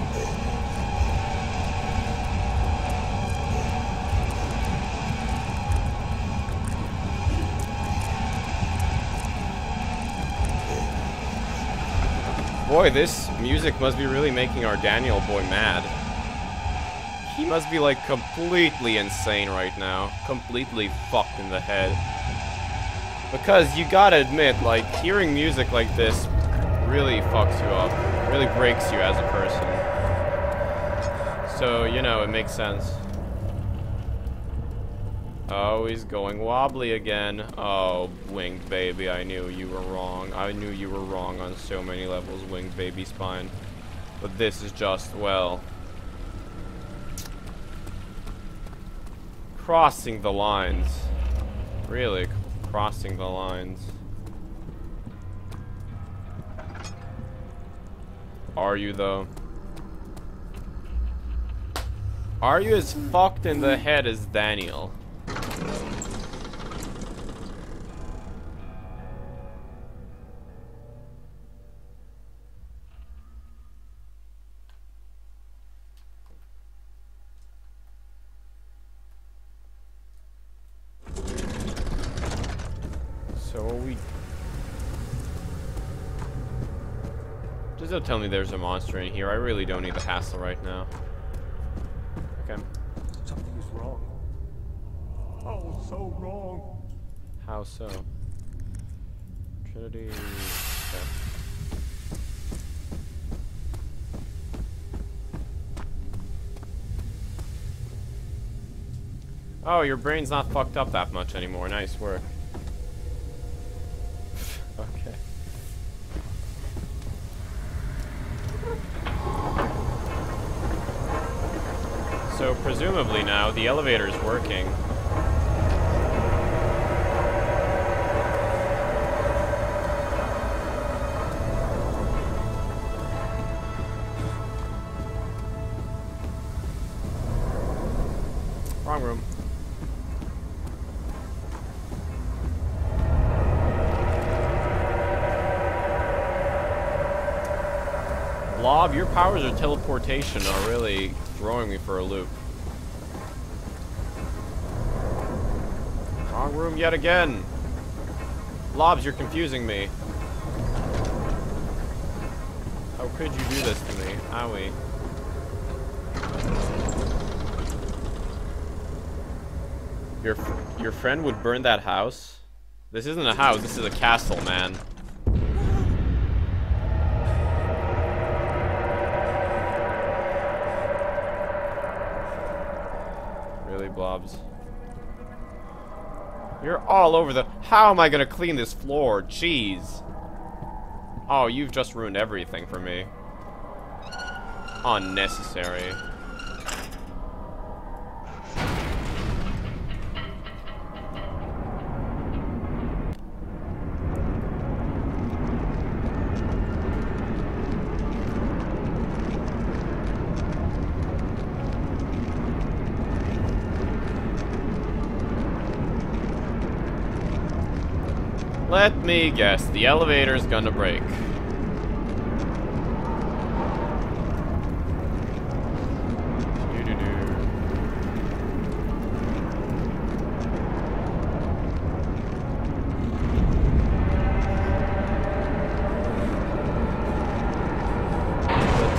Boy, this music must be really making our Daniel boy mad. He must be like completely insane right now. Completely fucked in the head. Because you gotta admit, like, hearing music like this really fucks you up. Really breaks you as a person. So, you know, it makes sense. Oh, he's going wobbly again. Oh, Winged Baby, I knew you were wrong. I knew you were wrong on so many levels, Winged Baby Spine. But this is just, well... crossing the lines. Really, crossing the lines. Are you, though? Are you as fucked in the head as Daniel? So are we... Just don't tell me there's a monster in here. I really don't need the hassle right now. Okay.
Something is wrong. Oh, so wrong.
How so? Trinity... Okay. Oh, your brain's not fucked up that much anymore. Nice work. Okay. So presumably now the elevator's working. Wrong room. Blob, your powers of teleportation are really throwing me for a loop. Wrong room yet again. Blobs, you're confusing me. How could you do this to me? Owie. Your friend would burn that house? This isn't a house, this is a castle, man. Really, Blobs? You're all over the... How am I gonna clean this floor? Jeez. Oh, you've just ruined everything for me. Unnecessary. Let me guess, the elevator's gonna break. The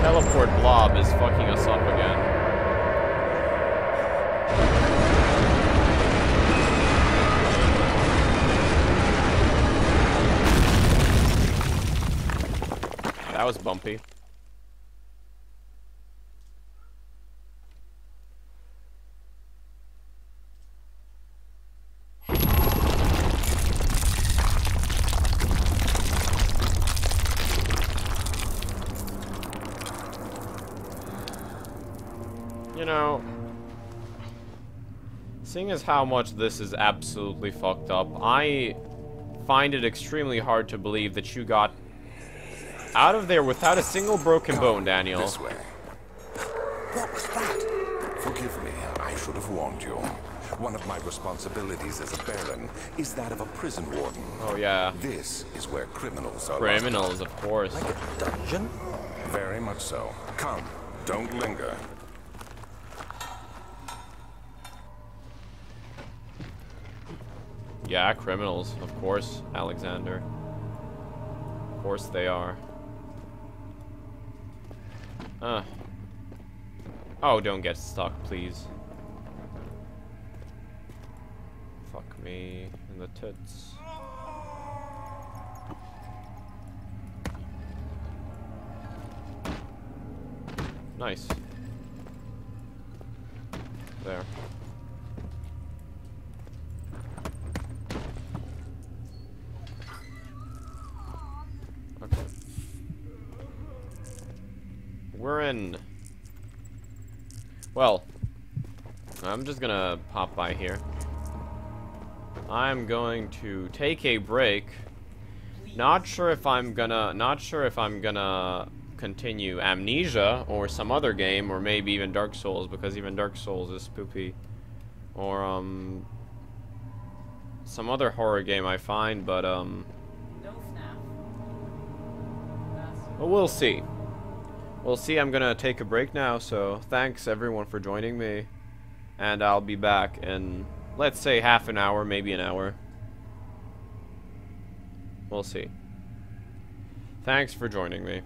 teleport blob is fucking us up again. That was bumpy. Seeing as how much this is absolutely fucked up, I find it extremely hard to believe that you got out of there without a single broken bone, Daniel.
This way.
What was that?
Forgive me, I should have warned you. One of my responsibilities as a Baron is that of a prison warden.
Oh yeah.
This is where criminals are
Criminals, of course.
Like a dungeon?
locked. Very much so. Come, don't linger.
Yeah, criminals, of course, Alexander. Of course they are. Oh, don't get stuck, please. Fuck me in the tits. Nice. There. Okay. We're in. Well, I'm just gonna pop by here. I'm going to take a break. Not sure if I'm gonna continue Amnesia or some other game, or maybe even Dark Souls, because even Dark Souls is spoopy. Or some other horror game I find, but
No FNAF.
well, we'll see. We'll see. I'm gonna take a break now, so thanks everyone for joining me, and I'll be back in, let's say, half an hour, maybe an hour. We'll see. Thanks for joining me.